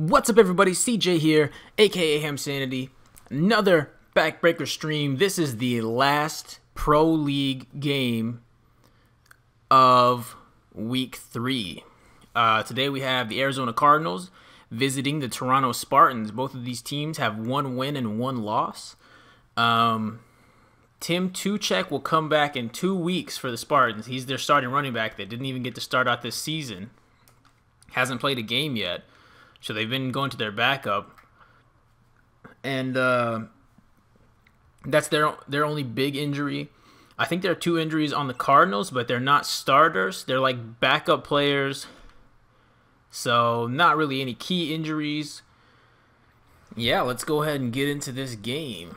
What's up, everybody? CJ here, aka Hamsanity. Another backbreaker stream. This is the last Pro League game of Week 3. Today we have the Arizona Cardinals visiting the Toronto Spartans. Both of these teams have one win and one loss. Tim Tuchek will come back in 2 weeks for the Spartans. He's their starting running back that didn't even get to start out this season. Hasn't played a game yet. So they've been going to their backup. And that's their only big injury. I think there are 2 injuries on the Cardinals, but they're not starters. They're like backup players. So not really any key injuries. Yeah, let's go ahead and get into this game.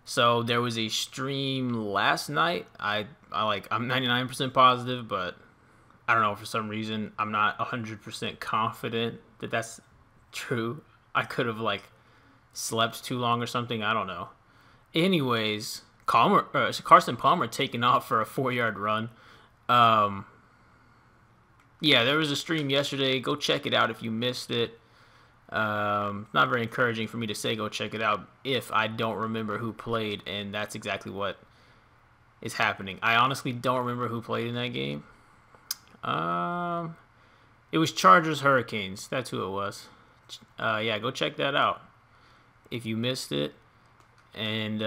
So there was a stream last night. I'm 99% positive, but I don't know, for some reason I'm not 100% confident that that's true. I could have slept too long or something. I don't know. Anyways, Carson Palmer taking off for a 4-yard run. Yeah, there was a stream yesterday. Go check it out if you missed it. Not very encouraging for me to say go check it out if I don't remember who played, and that's exactly what is happening. I honestly don't remember who played in that game. It was Chargers Hurricanes. That's who it was. Yeah, go check that out if you missed it. And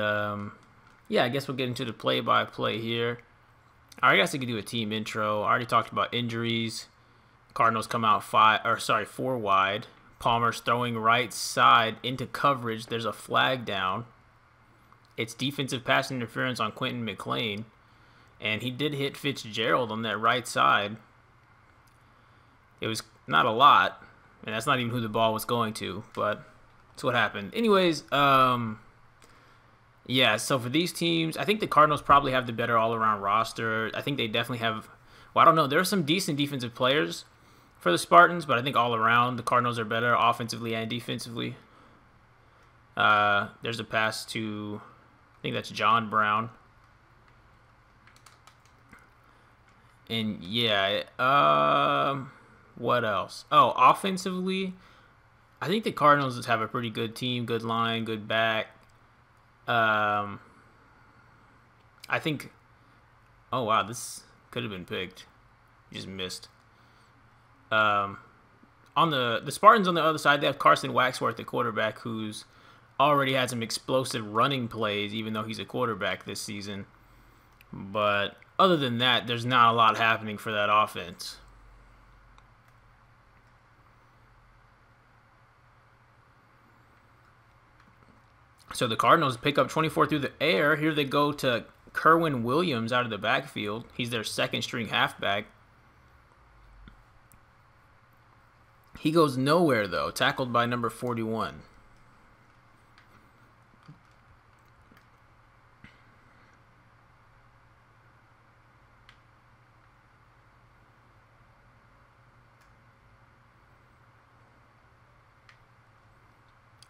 yeah, I guess we'll get into the play-by-play here. I guess I could do a team intro. I already talked about injuries. Cardinals come out 4 wide. Palmer's throwing right side into coverage. There's a flag down. It's defensive pass interference on Quentin McLean. And he did hit Fitzgerald on that right side. It was not a lot. And that's not even who the ball was going to. But that's what happened. Anyways, yeah, so for these teams, I think the Cardinals probably have the better all-around roster. I think they definitely have, well, I don't know. There are some decent defensive players for the Spartans, but I think all around the Cardinals are better offensively and defensively. There's a pass to, I think that's John Brown. And yeah, what else? Oh, offensively, I think the Cardinals have a pretty good team, good line, good back. I think, oh wow, this could have been picked. Just missed. On the Spartans on the other side, they have Carson Waxworth, the quarterback, who's already had some explosive running plays, even though he's a quarterback this season. But other than that, there's not a lot happening for that offense. So the Cardinals pick up 24 through the air. Here they go to Kerwin Williams out of the backfield. He's their second-string halfback. He goes nowhere, though, tackled by number 41.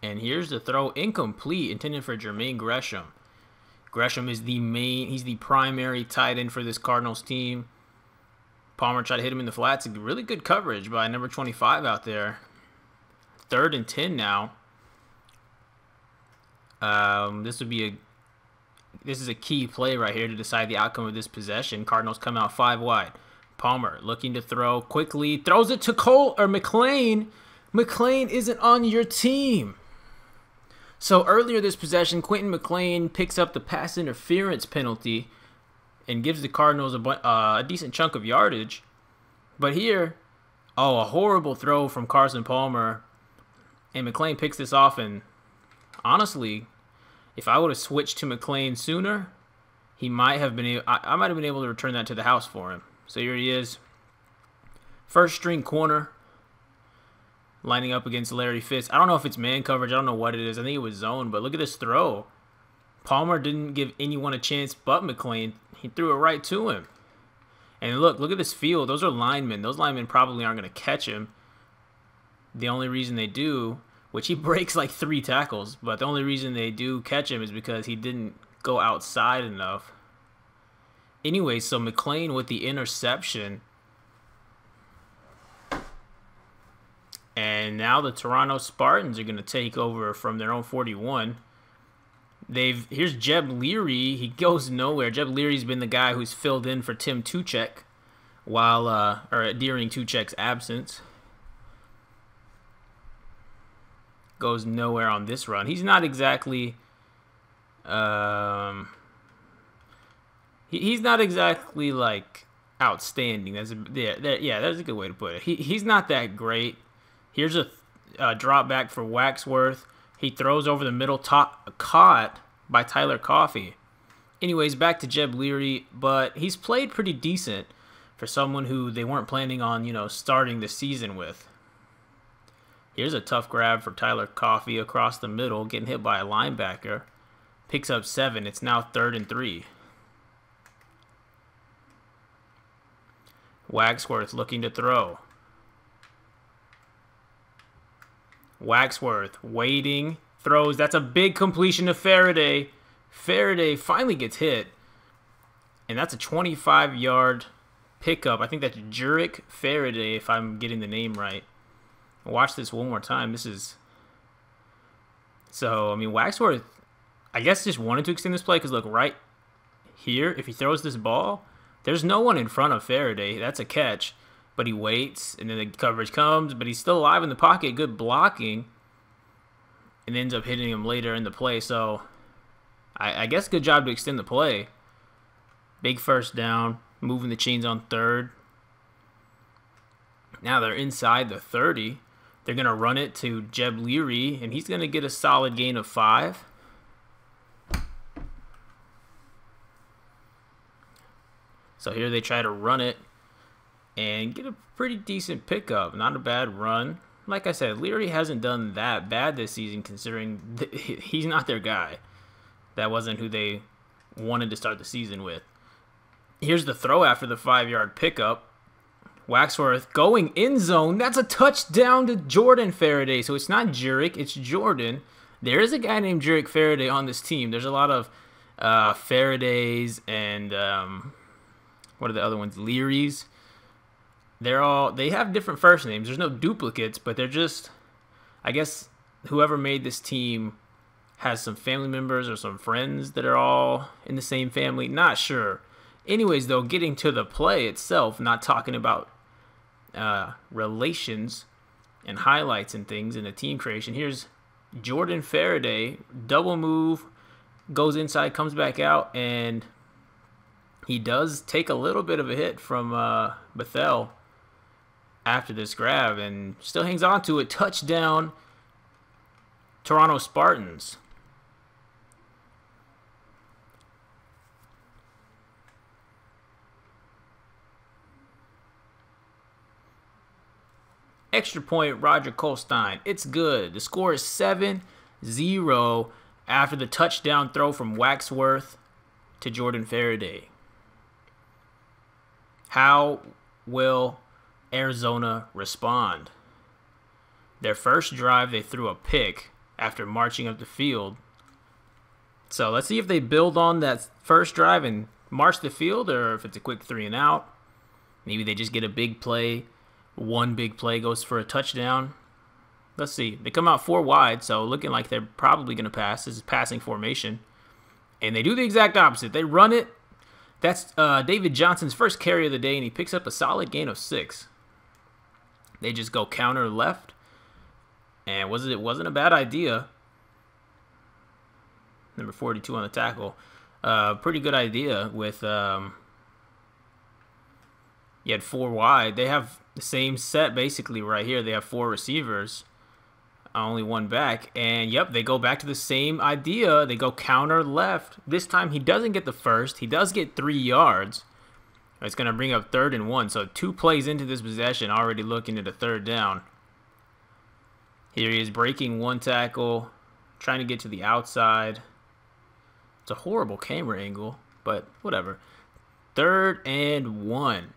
And here's the throw, incomplete, intended for Jermaine Gresham. Gresham is he's the primary tight end for this Cardinals team. Palmer tried to hit him in the flats. Really good coverage by number 25 out there. 3rd and 10 now. This is a key play right here to decide the outcome of this possession. Cardinals come out 5 wide. Palmer looking to throw quickly. Throws it to McLean. McLean isn't on your team. So earlier this possession, Quentin McLean picks up the pass interference penalty and gives the Cardinals a decent chunk of yardage. But here, a horrible throw from Carson Palmer. And McLean picks this off. And honestly, if I would have switched to McLean sooner, he might have been I might have been able to return that to the house for him. So here he is. First string corner. Lining up against Larry Fitz. I don't know if it's man coverage. I don't know what it is. I think it was zone. But look at this throw. Palmer didn't give anyone a chance but McLean. He threw it right to him. And look at this field. Those are linemen. Those linemen probably aren't going to catch him. The only reason they do, which he breaks like 3 tackles, but the only reason they do catch him is because he didn't go outside enough. Anyway, so McLean with the interception. And now the Toronto Spartans are going to take over from their own 41. Here's Jeb Leary. He goes nowhere. Jeb Leary's been the guy who's filled in for Tim Tuchek during Tuchek's absence. Goes nowhere on this run. He's not exactly he's not exactly like outstanding. That's a good way to put it. He's not that great. Here's a drop back for Waxworth. He throws over the middle, caught by Tyler Coffey. Anyways, back to Jeb Leary, but he's played pretty decent for someone who they weren't planning on, starting the season with. Here's a tough grab for Tyler Coffey across the middle, getting hit by a linebacker. Picks up 7. It's now 3rd and 3. Waxworth looking to throw. Waxworth waiting, throws. That's a big completion to Faraday. Faraday finally gets hit. And that's a 25-yard pickup. I think that's Jurek Faraday, if I'm getting the name right. Watch this one more time. Waxworth, I guess, just wanted to extend this play because, look, right here, if he throws this ball, there's no one in front of Faraday. That's a catch. But he waits, and then the coverage comes, but he's still alive in the pocket. Good blocking. And ends up hitting him later in the play. So, I guess good job to extend the play. Big first down. Moving the chains on 3rd. Now they're inside the 30. They're going to run it to Jeb Leary, and he's going to get a solid gain of 5. So here they try to run it and get a pretty decent pickup. Not a bad run. Like I said, Leary hasn't done that bad this season considering he's not their guy. That wasn't who they wanted to start the season with. Here's the throw after the 5-yard pickup. Waxworth going in zone. That's a touchdown to Jordan Faraday. So it's not Jurek, it's Jordan. There is a guy named Jurek Faraday on this team. There's a lot of Faradays and what are the other ones? Learys. They have different first names. There's no duplicates, but they're just, I guess, whoever made this team has some family members or some friends that are all in the same family. Not sure. Anyways, though, getting to the play itself, not talking about relations and highlights and things in the team creation. Here's Jordan Faraday, double move, goes inside, comes back out, and he does take a little bit of a hit from Bethel after this grab and still hangs on to it. Touchdown, Toronto Spartans. Extra point, Roger Colstein. It's good. The score is 7-0 after the touchdown throw from Waxworth to Jordan Faraday. How will Arizona respond? Their first drive, they threw a pick after marching up the field. So let's see if they build on that first drive and march the field, or if it's a quick 3 and out. Maybe they just get a big play. One big play goes for a touchdown. Let's see. They come out 4 wide, so looking like they're probably going to pass. This is passing formation. And they do the exact opposite. They run it. That's David Johnson's first carry of the day, and he picks up a solid gain of 6. They just go counter left. And it wasn't a bad idea. Number 42 on the tackle. Pretty good idea with... you had 4 wide. They have the same set basically right here. They have 4 receivers, only 1 back. And, yep, they go back to the same idea. They go counter left. This time he doesn't get the first. He does get 3 yards. It's going to bring up 3rd and 1. So 2 plays into this possession, already looking at a 3rd down. Here he is breaking 1 tackle, trying to get to the outside. It's a horrible camera angle, but whatever. 3rd and 1.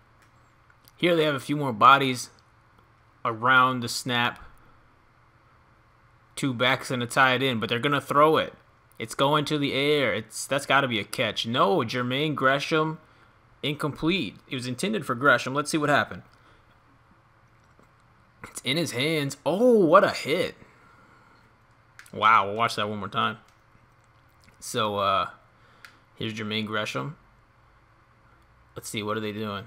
Here they have a few more bodies around the snap. 2 backs and a tight end, but they're going to throw it. It's going to the air. That's got to be a catch. No, Jermaine Gresham Incomplete. It was intended for Gresham. Let's see what happened. It's in his hands. Oh, what a hit. Wow, we'll watch that one more time. So, here's Jermaine Gresham. Let's see, what are they doing?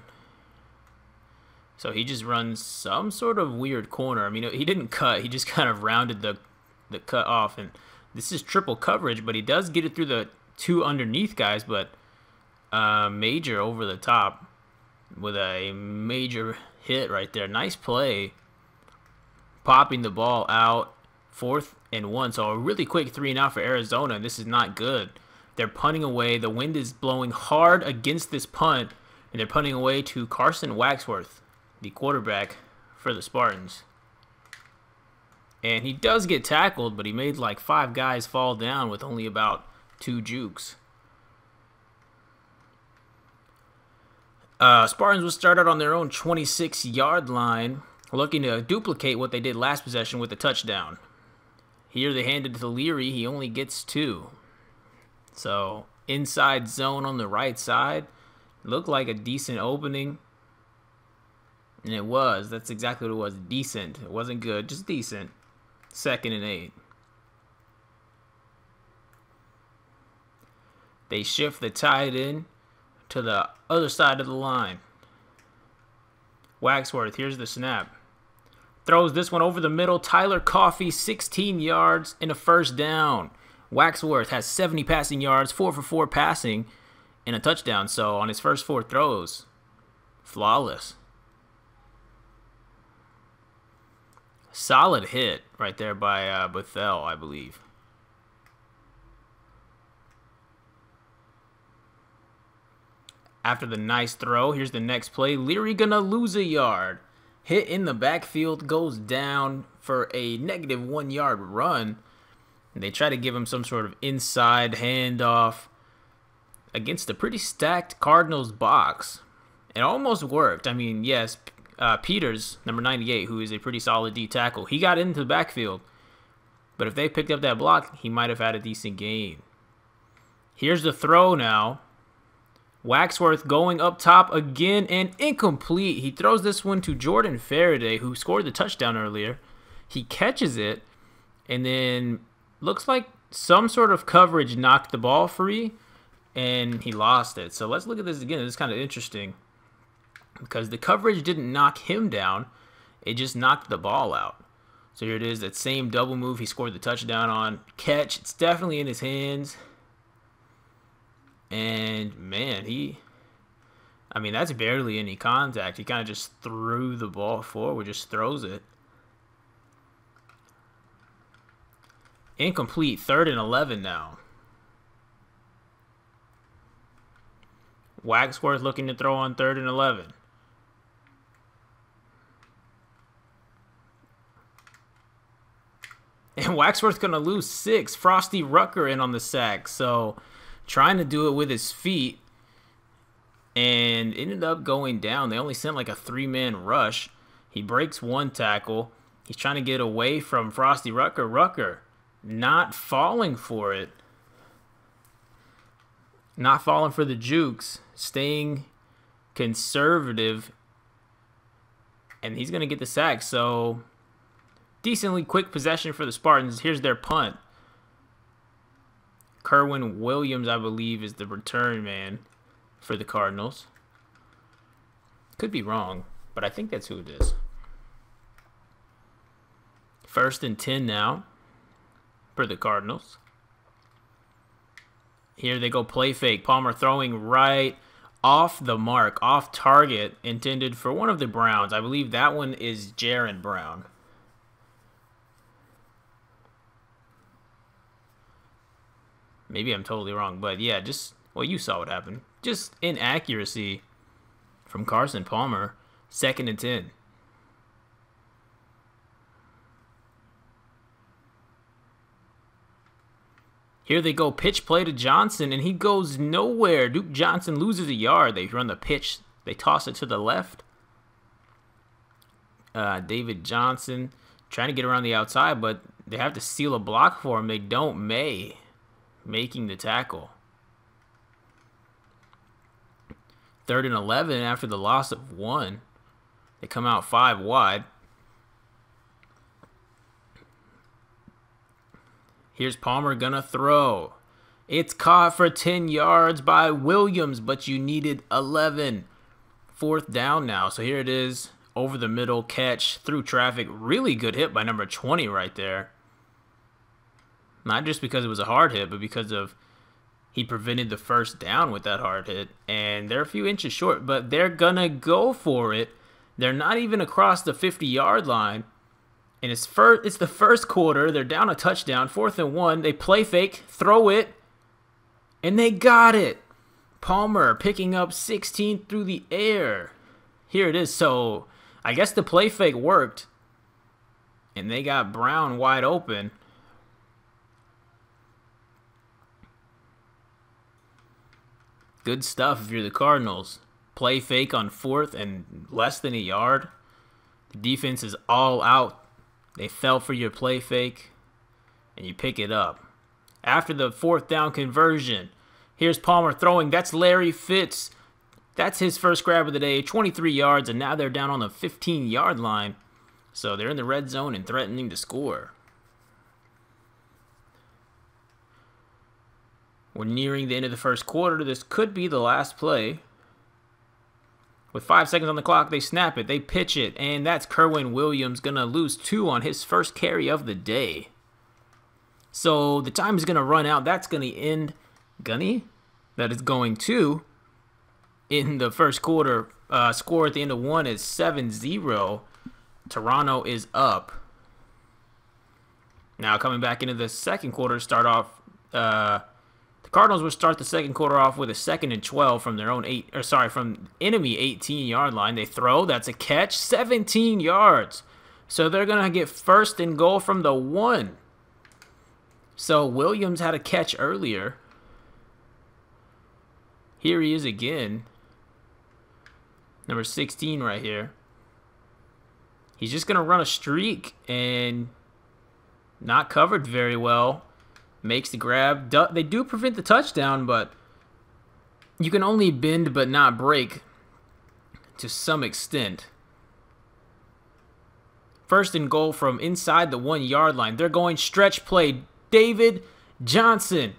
So he just runs some sort of weird corner. I mean, he didn't cut. He just kind of rounded the cut off. And this is triple coverage, but he does get it through the two underneath guys, but Major over the top with a major hit right there. Nice play. Popping the ball out. 4th and 1. So a really quick 3-and-out for Arizona. And this is not good. They're punting away. The wind is blowing hard against this punt. And they're punting away to Carson Waxworth, the quarterback for the Spartans. And he does get tackled, but he made like 5 guys fall down with only about 2 jukes. Spartans will start out on their own 26-yard line, looking to duplicate what they did last possession with a touchdown. Here they hand it to Leary. He only gets 2. So inside zone on the right side. Looked like a decent opening. And it was. That's exactly what it was. Decent. It wasn't good. Just decent. 2nd and 8. They shift the tight end to the other side of the line. Waxworth. Here's the snap. Throws this one over the middle. Tyler Coffey, 16 yards and a first down. Waxworth has 70 passing yards, 4 for 4 passing, and a touchdown. So on his first 4 throws, flawless. Solid hit right there by Bethel, I believe. After the nice throw, here's the next play. Leary gonna lose a yard. Hit in the backfield, goes down for a -1 yard run. They try to give him some sort of inside handoff against a pretty stacked Cardinals box. It almost worked. I mean, yes, Peters, number 98, who is a pretty solid D tackle, he got into the backfield. But if they picked up that block, he might have had a decent gain. Here's the throw now. Waxworth going up top again and incomplete. He throws this one to Jordan Faraday, who scored the touchdown earlier. He catches it, and then looks like some sort of coverage knocked the ball free, and he lost it. So let's look at this again. This is kind of interesting because the coverage didn't knock him down. It just knocked the ball out. So here it is, that same double move he scored the touchdown on. Catch, it's definitely in his hands. And, man, I mean, that's barely any contact. He kind of just threw the ball forward, just throws it. Incomplete, 3rd and 11 now. Waxworth looking to throw on 3rd and 11. And Waxworth's going to lose 6. Frosty Rucker in on the sack. So trying to do it with his feet and ended up going down. They only sent like a 3-man rush. He breaks 1 tackle. He's trying to get away from Frosty Rucker. Rucker not falling for it. Not falling for the jukes. Staying conservative. And he's going to get the sack. So decently quick possession for the Spartans. Here's their punt. Kerwin Williams, I believe, is the return man for the Cardinals. Could be wrong, but I think that's who it is. 1st and 10 now for the Cardinals. Here they go, play fake. Palmer throwing right off the mark, off target, intended for one of the Browns. I believe that one is Jaron Brown. Maybe I'm totally wrong, but yeah, well, you saw what happened. Just inaccuracy from Carson Palmer. 2nd and 10. Here they go, pitch play to Johnson, and he goes nowhere. Duke Johnson loses a yard. They run the pitch. They toss it to the left. David Johnson trying to get around the outside, but they have to seal a block for him. They don't. Making the tackle. 3rd and 11 after the loss of 1. They come out 5 wide. Here's Palmer gonna throw. It's caught for 10 yards by Williams, but you needed 11. 4th down now. So here it is. Over the middle catch through traffic. Really good hit by number 20 right there. Not just because it was a hard hit, but because of he prevented the 1st down with that hard hit. And they're a few inches short, but they're gonna go for it. They're not even across the 50-yard line. And it's the first quarter. They're down a touchdown. 4th and 1. They play fake, throw it, and they got it. Palmer picking up 16 through the air. Here it is. So I guess the play fake worked. And they got Brown wide open. Good stuff if you're the Cardinals. Play fake on 4th and less than a yard. The defense is all out. They fell for your play fake, and you pick it up. After the 4th down conversion, here's Palmer throwing. That's Larry Fitz. That's his first grab of the day, 23 yards, and now they're down on the 15-yard line. So they're in the red zone and threatening to score. We're nearing the end of the first quarter. This could be the last play. With 5 seconds on the clock, they snap it, they pitch it, and that's Kerwin Williams going to lose 2 on his first carry of the day. So the time is going to run out. That's going to end Gunny. That is going to in the first quarter. Score at the end of 1 is 7-0. Toronto is up. Now coming back into the second quarter, start off. The Cardinals will start the second quarter off with a 2nd and 12 from their own from enemy 18-yard line. They throw. That's a catch. 17 yards. So they're going to get 1st and goal from the 1. So Williams had a catch earlier. Here he is again. Number 16 right here. He's just going to run a streak and not covered very well. Makes the grab. They do prevent the touchdown, but you can only bend but not break to some extent. 1st and goal from inside the 1-yard line. They're going stretch play. David Johnson.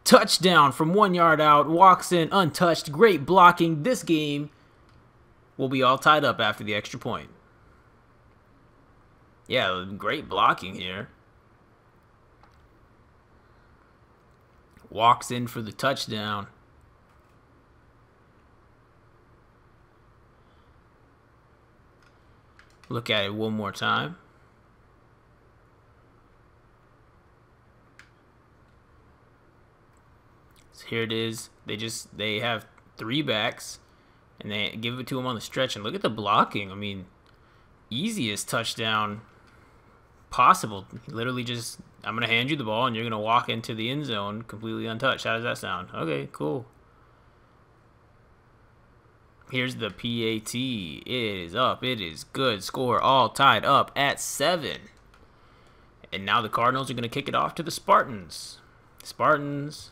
Touchdown from 1 yard out. Walks in untouched. Great blocking. This game will be all tied up after the extra point. Yeah, great blocking here. Walks in for the touchdown. Look at it one more time. So here it is. They have 3 backs, and they give it to him on the stretch. And look at the blocking. I mean, easiest touchdown possible. Literally just, I'm going to hand you the ball, and you're going to walk into the end zone completely untouched. How does that sound? Okay, cool. Here's the PAT. It is up. It is good. Score all tied up at 7. And now the Cardinals are going to kick it off to the Spartans. Spartans,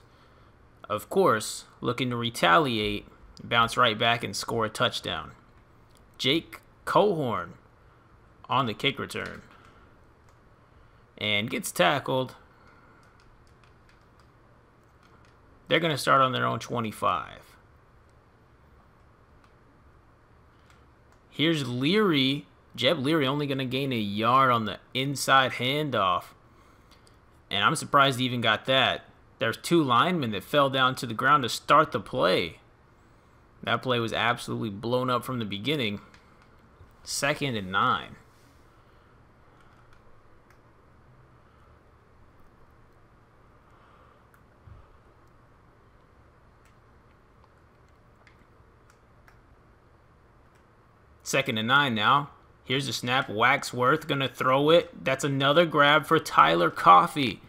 of course, looking to retaliate, bounce right back and score a touchdown. Jake Cohorn on the kick return. And gets tackled. They're going to start on their own 25. Here's Leary. Jeb Leary only going to gain a yard on the inside handoff. And I'm surprised he even got that. There's 2 linemen that fell down to the ground to start the play. That play was absolutely blown up from the beginning. 2nd and 9. Second and 9 now. Here's the snap. Waxworth going to throw it. That's another grab for Tyler Coffey.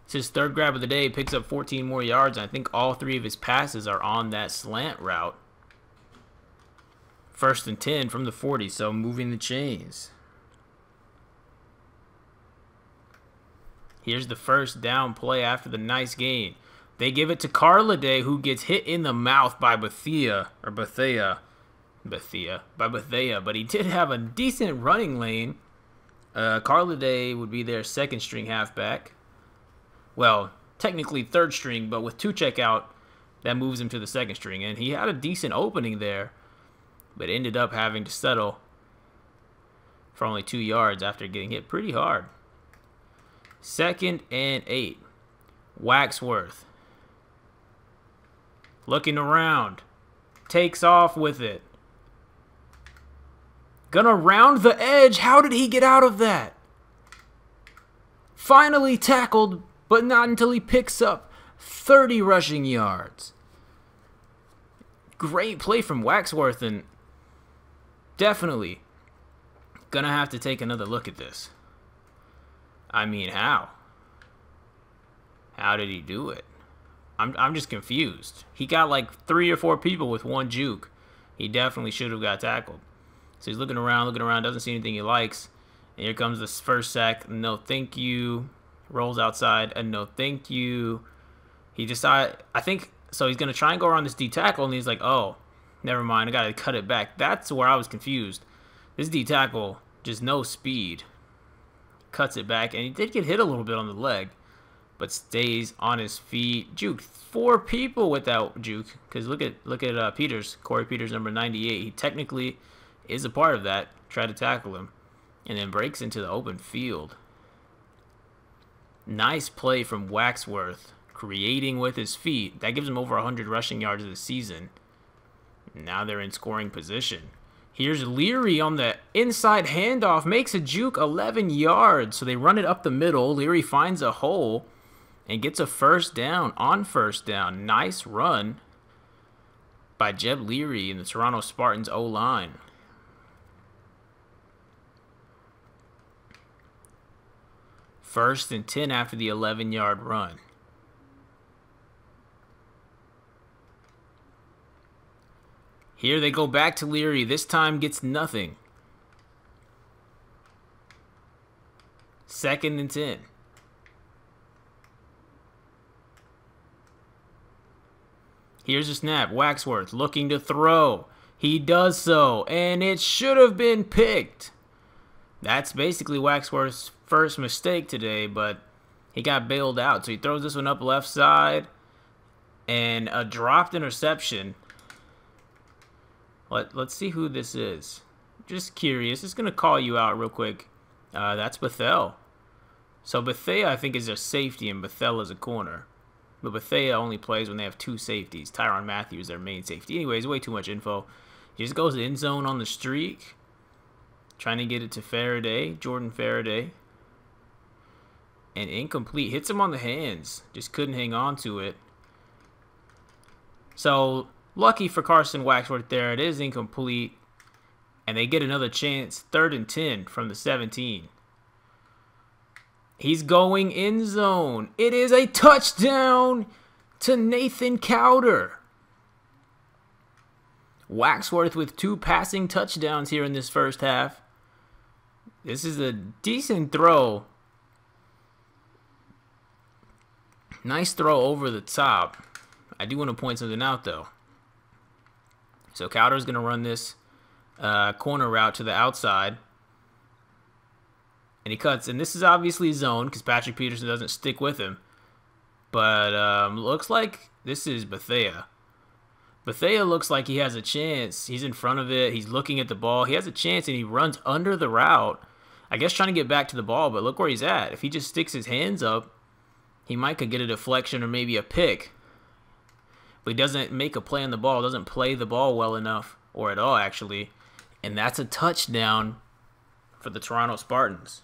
It's his 3rd grab of the day. Picks up 14 more yards. And I think all 3 of his passes are on that slant route. 1st and 10 from the 40. So moving the chains. Here's the 1st down play after the nice gain. They give it to Carliday, who gets hit in the mouth by Bethea. But he did have a decent running lane. Carliday would be their second string halfback. Well, technically third string, but with Tuchek out, that moves him to the second string. And he had a decent opening there, but ended up having to settle for only 2 yards after getting hit pretty hard. 2nd and 8. Waxworth. Looking around. Takes off with it. Gonna round the edge. How did he get out of that? Finally tackled, but not until he picks up 30 rushing yards. Great play from Waxworth, and definitely gonna have to take another look at this. I mean, how? How did he do it? I'm just confused. He got like 3 or 4 people with one juke. He definitely should have got tackled. So he's looking around, doesn't see anything he likes. And here comes this first sack. No, thank you. Rolls outside, and no, thank you. He decided, I think, so he's going to try and go around this D tackle, and he's like, oh, never mind, I got to cut it back. That's where I was confused. This D tackle, just no speed. Cuts it back, and he did get hit a little bit on the leg, but stays on his feet. Juke 4 people with that juke, because look at Peters, Corey Peters, number 98. He technically is a part of that. Tried to tackle him, and then breaks into the open field. Nice play from Waxworth, creating with his feet. That gives him over 100 rushing yards this season. Now they're in scoring position. Here's Leary on the inside handoff, makes a juke 11 yards. So they run it up the middle. Leary finds a hole and gets a first down on first down. Nice run by Jeb Leary in the Toronto Spartans O-line. First and 10 after the 11-yard run. Here they go back to Leary. This time gets nothing. 2nd and 10. Here's a snap. Waxworth looking to throw. He does so, and it should have been picked. That's basically Waxworth's first mistake today, but he got bailed out. So he throws this one up left side, and a dropped interception. Let's see who this is. Just curious. Just going to call you out real quick. That's Bethel. So Bethea, I think, is a safety, and Bethel is a corner. But Bethea only plays when they have 2 safeties. Tyrann Mathieu is their main safety. Anyways, way too much info. He just goes end zone on the streak. Trying to get it to Faraday. Jordan Faraday. And incomplete. Hits him on the hands. Just couldn't hang on to it. So lucky for Carson Waxworth there. It is incomplete. And they get another chance. 3rd and 10 from the 17. He's going end zone. It is a touchdown to Nathan Cowder. Waxworth with 2 passing touchdowns here in this first half. This is a decent throw. Nice throw over the top. I do want to point something out, though. So Cowder's going to run this corner route to the outside. And he cuts. And this is obviously zone because Patrick Peterson doesn't stick with him. But looks like this is Bethea. Bethea looks like he has a chance. He's in front of it. He's looking at the ball. He has a chance, and he runs under the route. I guess trying to get back to the ball, but look where he's at. If he just sticks his hands up, he might could get a deflection or maybe a pick. But he doesn't make a play on the ball, doesn't play the ball well enough, or at all, actually. And that's a touchdown for the Toronto Spartans.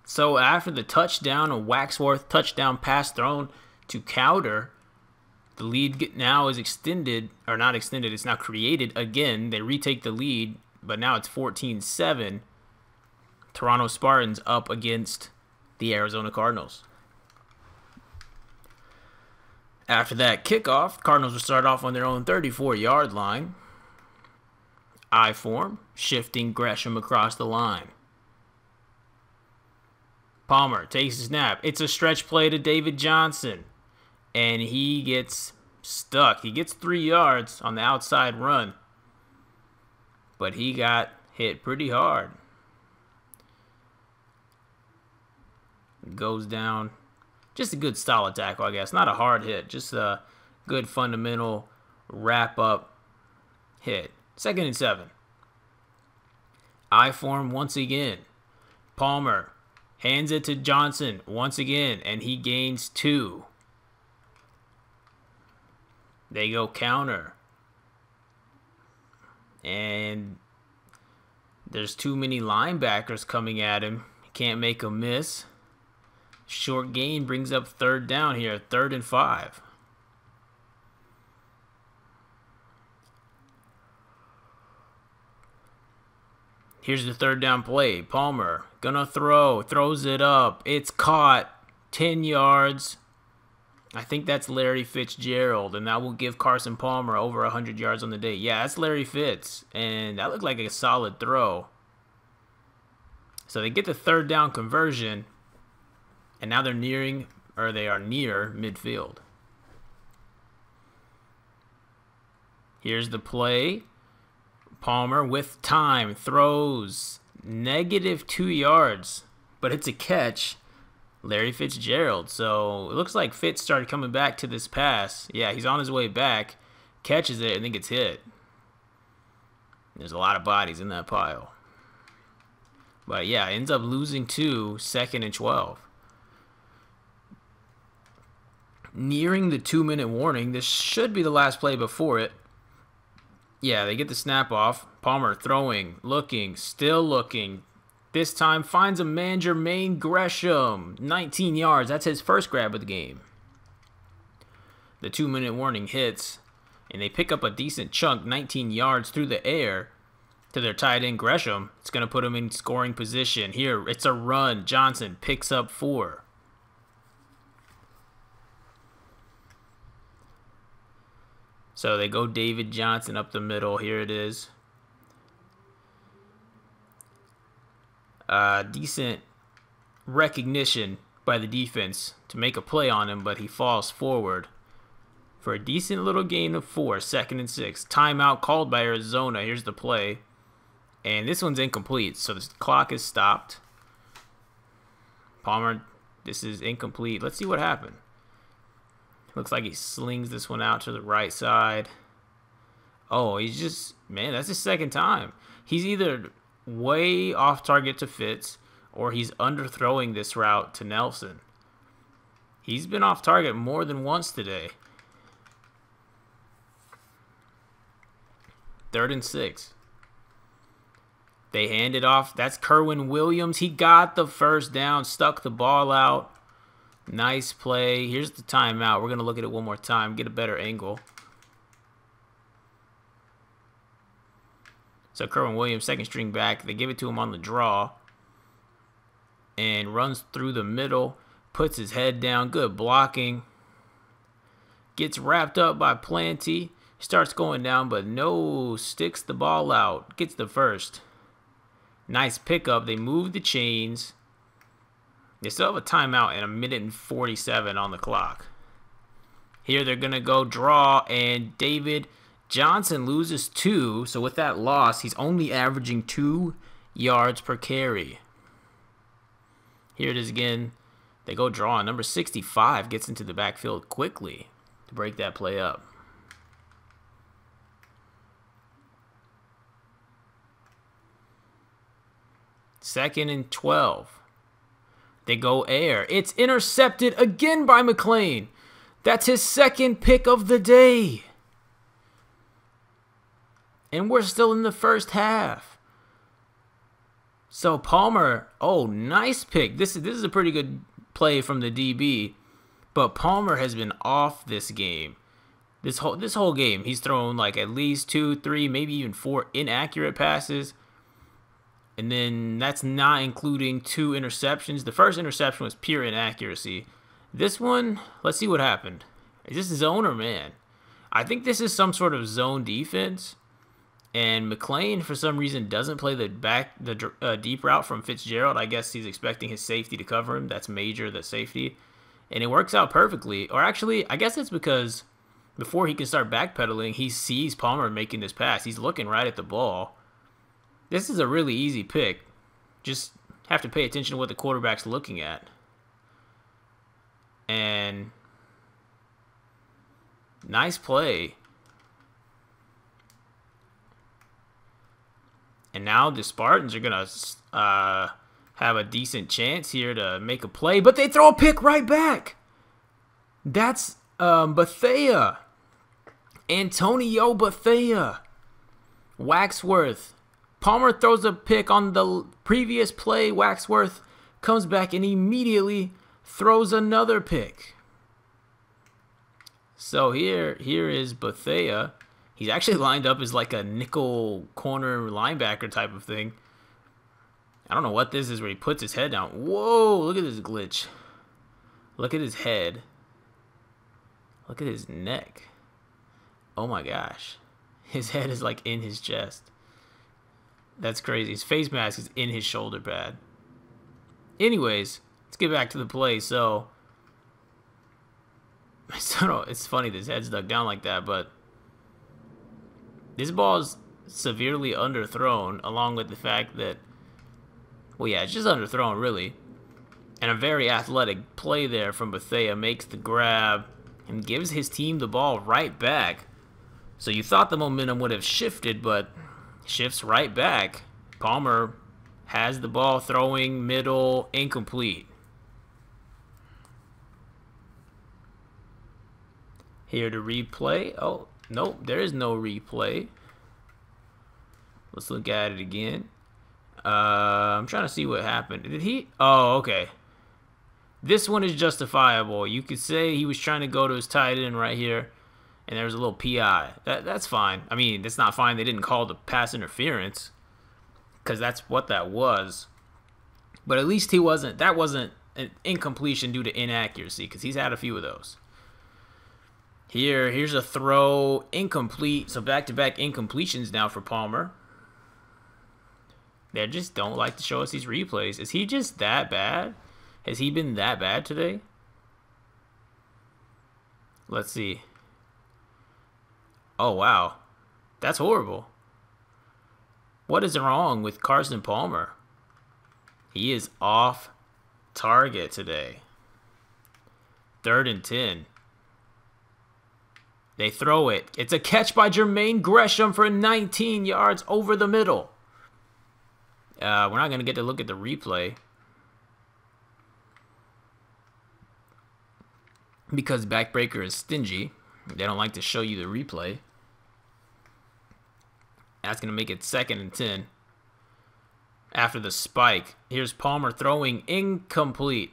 So after the touchdown, a Waxworth touchdown pass thrown to Cowder, the lead now is extended, or not extended, it's now created again. They retake the lead but now it's 14-7. Toronto Spartans up against the Arizona Cardinals. After that kickoff, Cardinals will start off on their own 34-yard line. I form, shifting Gresham across the line. Palmer takes a snap. It's a stretch play to David Johnson, and he gets stuck. He gets 3 yards on the outside run, but he got hit pretty hard. Goes down. Just a good solid tackle, I guess. Not a hard hit, just a good fundamental wrap-up hit. 2nd and 7. I form once again. Palmer hands it to Johnson once again, and he gains 2. They go counter. And there's too many linebackers coming at him. Can't make a miss. Short gain brings up 3rd down here. 3rd and 5. Here's the 3rd down play. Palmer gonna throw. Throws it up. It's caught. 10 yards. I think that's Larry Fitzgerald, and that will give Carson Palmer over 100 yards on the day. Yeah, that's Larry Fitz, and that looked like a solid throw. So they get the 3rd down conversion, and now they are near midfield. Here's the play. Palmer with time throws -2 yards, but it's a catch. Larry Fitzgerald. So it looks like Fitz started coming back to this pass. Yeah, he's on his way back, catches it, and then gets hit. There's a lot of bodies in that pile. But yeah, ends up losing 2, 2nd and 12. Nearing the 2-minute warning. This should be the last play before it. Yeah, they get the snap off. Palmer throwing, looking, still looking. This time finds a man, Jermaine Gresham. 19 yards. That's his first grab of the game. The 2-minute warning hits, and they pick up a decent chunk, 19 yards through the air to their tight end, Gresham. It's going to put him in scoring position. Here, it's a run. Johnson picks up 4. So they go David Johnson up the middle. Here it is. Decent recognition by the defense to make a play on him, but he falls forward for a decent little gain of 4. 2nd and 6. Timeout called by Arizona. Here's the play. And this one's incomplete, so the clock is stopped. Palmer, this is incomplete. Let's see what happened. Looks like he slings this one out to the right side. Oh, he's just, man, that's his 2nd time. He's either way off target to Fitz, or he's underthrowing this route to Nelson. He's been off target more than once today. 3rd and 6. They hand it off. That's Kerwin Williams. He got the 1st down, stuck the ball out. Nice play. Here's the timeout. We're going to look at it one more time, get a better angle. So Kerwin Williams, 2nd string back. They give it to him on the draw. And runs through the middle. Puts his head down. Good blocking. Gets wrapped up by Planty. Starts going down, but no. Sticks the ball out. Gets the 1st. Nice pickup. They move the chains. They still have a timeout and 1:47 on the clock. Here they're going to go draw, and David Johnson loses 2. So with that loss, he's only averaging 2 yards per carry. Here it is again. They go draw. Number 65 gets into the backfield quickly to break that play up. Second and 12. They go air. It's intercepted again by McLean. That's his 2nd pick of the day. And we're still in the 1st half. So Palmer, oh, nice pick. This is a pretty good play from the DB. But Palmer has been off this game. This whole game, he's thrown like at least 2, 3, maybe even 4 inaccurate passes. And then that's not including 2 interceptions. The first interception was pure inaccuracy. This one, let's see what happened. Is this zone or man? I think this is some sort of zone defense. And McLean, for some reason, doesn't play the deep route from Fitzgerald. I guess he's expecting his safety to cover him. That's major, the safety. And it works out perfectly. Or actually, I guess it's because before he can start backpedaling, he sees Palmer making this pass. He's looking right at the ball. This is a really easy pick. Just have to pay attention to what the quarterback's looking at. And nice play. And now the Spartans are going to have a decent chance here to make a play. But they throw a pick right back. That's Bethea. Antonio Bethea. Waxworth. Palmer throws a pick on the previous play. Waxworth comes back and immediately throws another pick. So here is Bethea. He's actually lined up as like a nickel corner linebacker type of thing. I don't know what this is where he puts his head down. Whoa, look at this glitch. Look at his head. Look at his neck. Oh my gosh. His head is like in his chest. That's crazy. His face mask is in his shoulder pad. Anyways, let's get back to the play. So, it's funny this head's dug down like that, but this ball is severely underthrown, along with the fact that, well, yeah, it's just underthrown, really. And a very athletic play there from Bethea makes the grab and gives his team the ball right back. So you thought the momentum would have shifted, but shifts right back. Palmer has the ball, throwing middle, incomplete. Here to replay. Oh, nope, there is no replay. Let's look at it again. I'm trying to see what happened. Did he? Oh, okay. This one is justifiable. You could say he was trying to go to his tight end right here, and there was a little PI. That's fine. I mean, it's not fine. They didn't call the pass interference, because that's what that was. But at least that wasn't an incompletion due to inaccuracy, because he's had a few of those. Here's a throw, incomplete. So back-to-back incompletions now for Palmer. They just don't like to show us these replays. Is he just that bad? Has he been that bad today? Let's see. Oh, wow. That's horrible. What is wrong with Carson Palmer? He is off target today. 3rd and 10. They throw it. It's a catch by Jermaine Gresham for 19 yards over the middle. We're not going to get to look at the replay, because Backbreaker is stingy. They don't like to show you the replay. That's going to make it 2nd and 10. After the spike, here's Palmer throwing incomplete.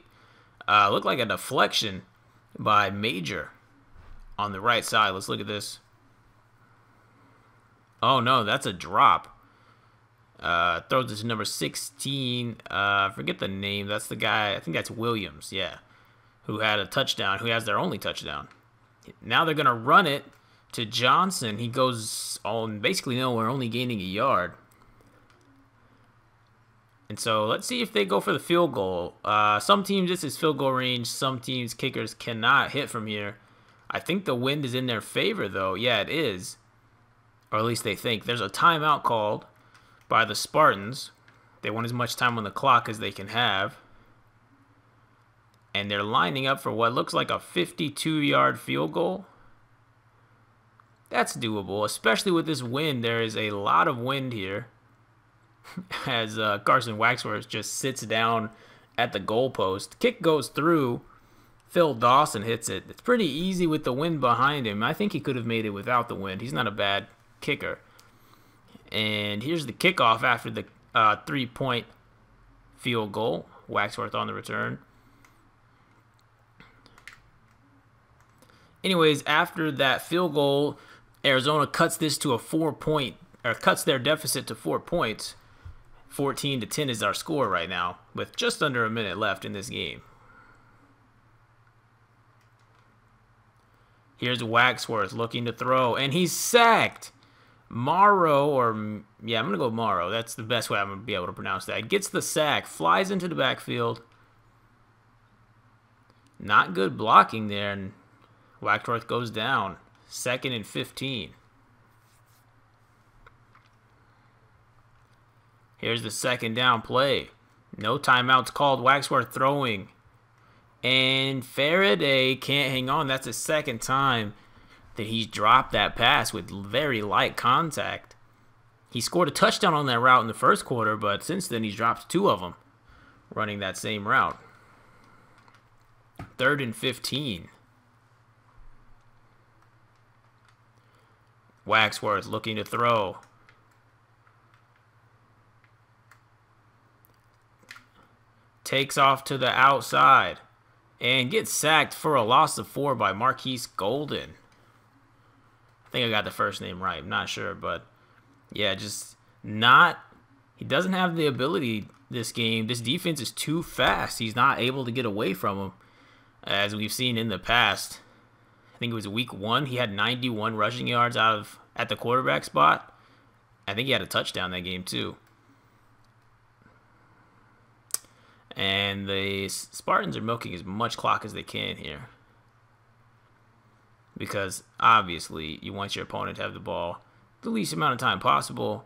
Looked like a deflection by Major on the right side. Let's look at this. Oh, no, that's a drop. Throws it to number 16. Forget the name. That's the guy. I think that's Williams, yeah, who had a touchdown, who has their only touchdown. Now they're going to run it to Johnson. He goes on basically nowhere, only gaining a yard. And so let's see if they go for the field goal. Some teams, this is field goal range. Some teams, kickers cannot hit from here. I think the wind is in their favor, though. Yeah, it is. Or at least they think. There's a timeout called by the Spartans. They want as much time on the clock as they can have. And they're lining up for what looks like a 52-yard field goal. That's doable, especially with this wind. There is a lot of wind here. As Carson Waxworth just sits down at the goalpost. Kick goes through. Phil Dawson hits it. It's pretty easy with the wind behind him. I think he could have made it without the wind. He's not a bad kicker. And here's the kickoff after the 3-point field goal. Waxworth on the return. Anyways, after that field goal, Arizona cuts this to a 4-point, or cuts their deficit to 4 points. 14-10 is our score right now, with just under a minute left in this game. Here's Waxworth looking to throw, and he's sacked. Morrow, or yeah, I'm going to go Morrow. That's the best way I'm going to be able to pronounce that. Gets the sack, flies into the backfield. Not good blocking there, and Waxworth goes down. 2nd and 15. Here's the 2nd down play. No timeouts called. Waxworth throwing. And Faraday can't hang on. That's the 2nd time that he's dropped that pass with very light contact. He scored a touchdown on that route in the first quarter, but since then he's dropped 2 of them running that same route. 3rd and 15. Waxworth looking to throw. Takes off to the outside and gets sacked for a loss of 4 by Marquise Golden. I think I got the first name right. I'm not sure, but yeah, just not. He doesn't have the ability this game. This defense is too fast. He's not able to get away from them, as we've seen in the past. I think it was week 1. He had 91 rushing yards at the quarterback spot. I think he had a touchdown that game too. And the Spartans are milking as much clock as they can here, because obviously you want your opponent to have the ball the least amount of time possible,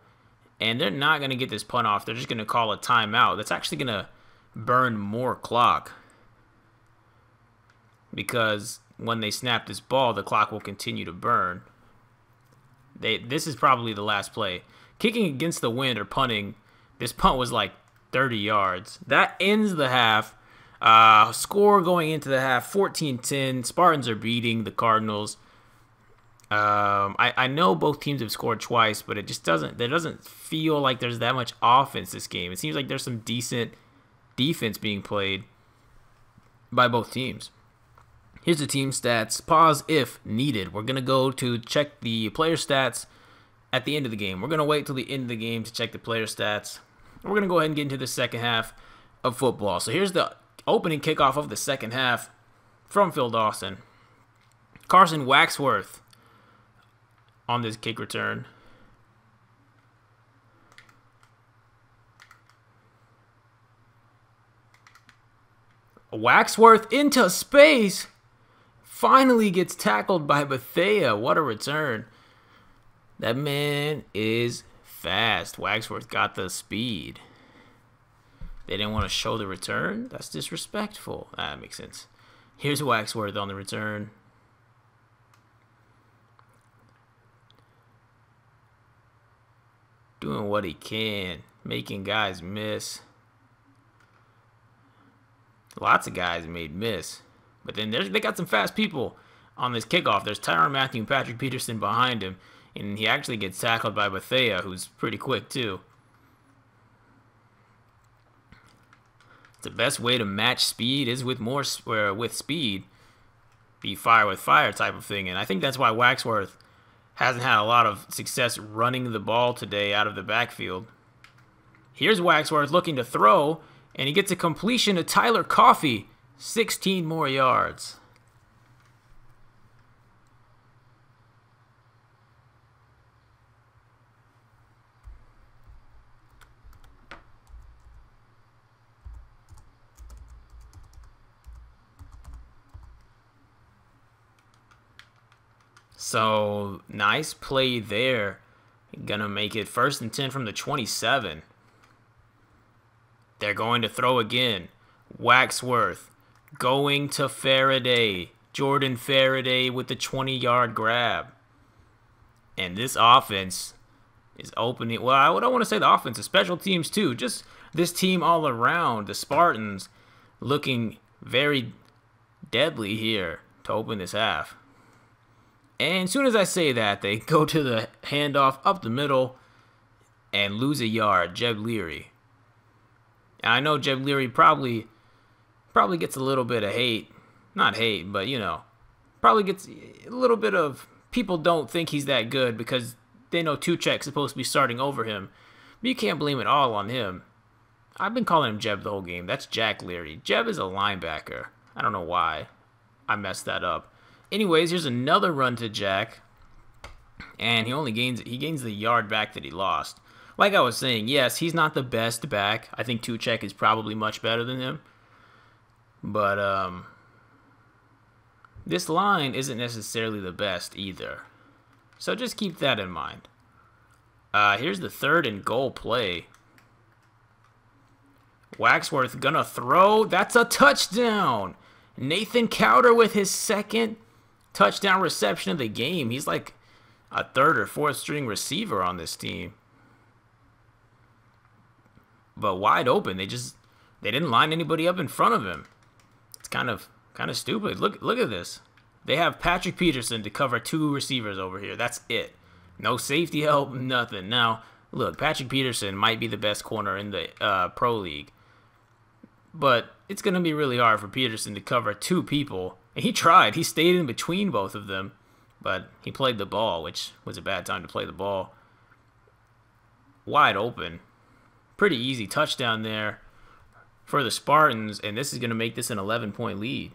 and they're not going to get this punt off. They're just going to call a timeout. That's actually going to burn more clock, because when they snap this ball, the clock will continue to burn. This is probably the last play. Kicking against the wind or punting, this punt was like 30 yards. That ends the half. Score going into the half, 14-10. Spartans are beating the Cardinals. I know both teams have scored twice, but it doesn't feel like there's that much offense this game. It seems like there's some decent defense being played by both teams. Here's the team stats. Pause if needed. We're going to go to check the player stats at the end of the game. We're going to wait till the end of the game to check the player stats. We're going to go ahead and get into the second half of football. So here's the opening kickoff of the second half from Phil Dawson. Carson Waxworth on this kick return. Waxworth into space. Finally gets tackled by Bethea. What a return. That man is fast. Waxworth got the speed. They didn't want to show the return? That's disrespectful. That makes sense. Here's Waxworth on the return. Doing what he can. Making guys miss. Lots of guys made miss. But then they got some fast people on this kickoff. There's Tyrann Mathieu and Patrick Peterson behind him. And he actually gets tackled by Bethea, who's pretty quick too. The best way to match speed is with speed. Be fire with fire type of thing. And I think that's why Waxworth hasn't had a lot of success running the ball today out of the backfield. Here's Waxworth looking to throw, and he gets a completion to Tyler Coffey. 16 more yards. So, nice play there. Gonna make it 1st and 10 from the 27. They're going to throw again. Waxworth going to Faraday. Jordan Faraday with the 20-yard grab. And this offense is opening. Well, I don't want to say the offense, the special teams too. Just this team all around. The Spartans looking very deadly here to open this half. And as soon as I say that, they go to the handoff up the middle and lose a yard. Jeb Leary. I know Jeb Leary probably gets a little bit of hate. Not hate, but, you know, Probably gets a little bit of people don't think he's that good because they know Tuchek's supposed to be starting over him. But you can't blame it all on him. I've been calling him Jeb the whole game. That's Jack Leary. Jeb is a linebacker. I don't know why I messed that up. Anyways, here's another run to Jack. And he gains the yard back that he lost. Like I was saying, yes, he's not the best back. I think Tuchek is probably much better than him. But this line isn't necessarily the best either. So just keep that in mind. Here's the 3rd and goal play. Waxworth gonna throw. That's a touchdown. Nathan Cowder with his 2nd touchdown reception of the game. He's like a 3rd or 4th string receiver on this team. But wide open. They didn't line anybody up in front of him. It's kind of stupid. Look at this. They have Patrick Peterson to cover 2 receivers over here. That's it. No safety help, nothing. Now, look, Patrick Peterson might be the best corner in the Pro League. But it's going to be really hard for Peterson to cover 2 people. And he tried. He stayed in between both of them. But he played the ball, which was a bad time to play the ball. Wide open. Pretty easy touchdown there for the Spartans. And this is going to make this an 11-point lead.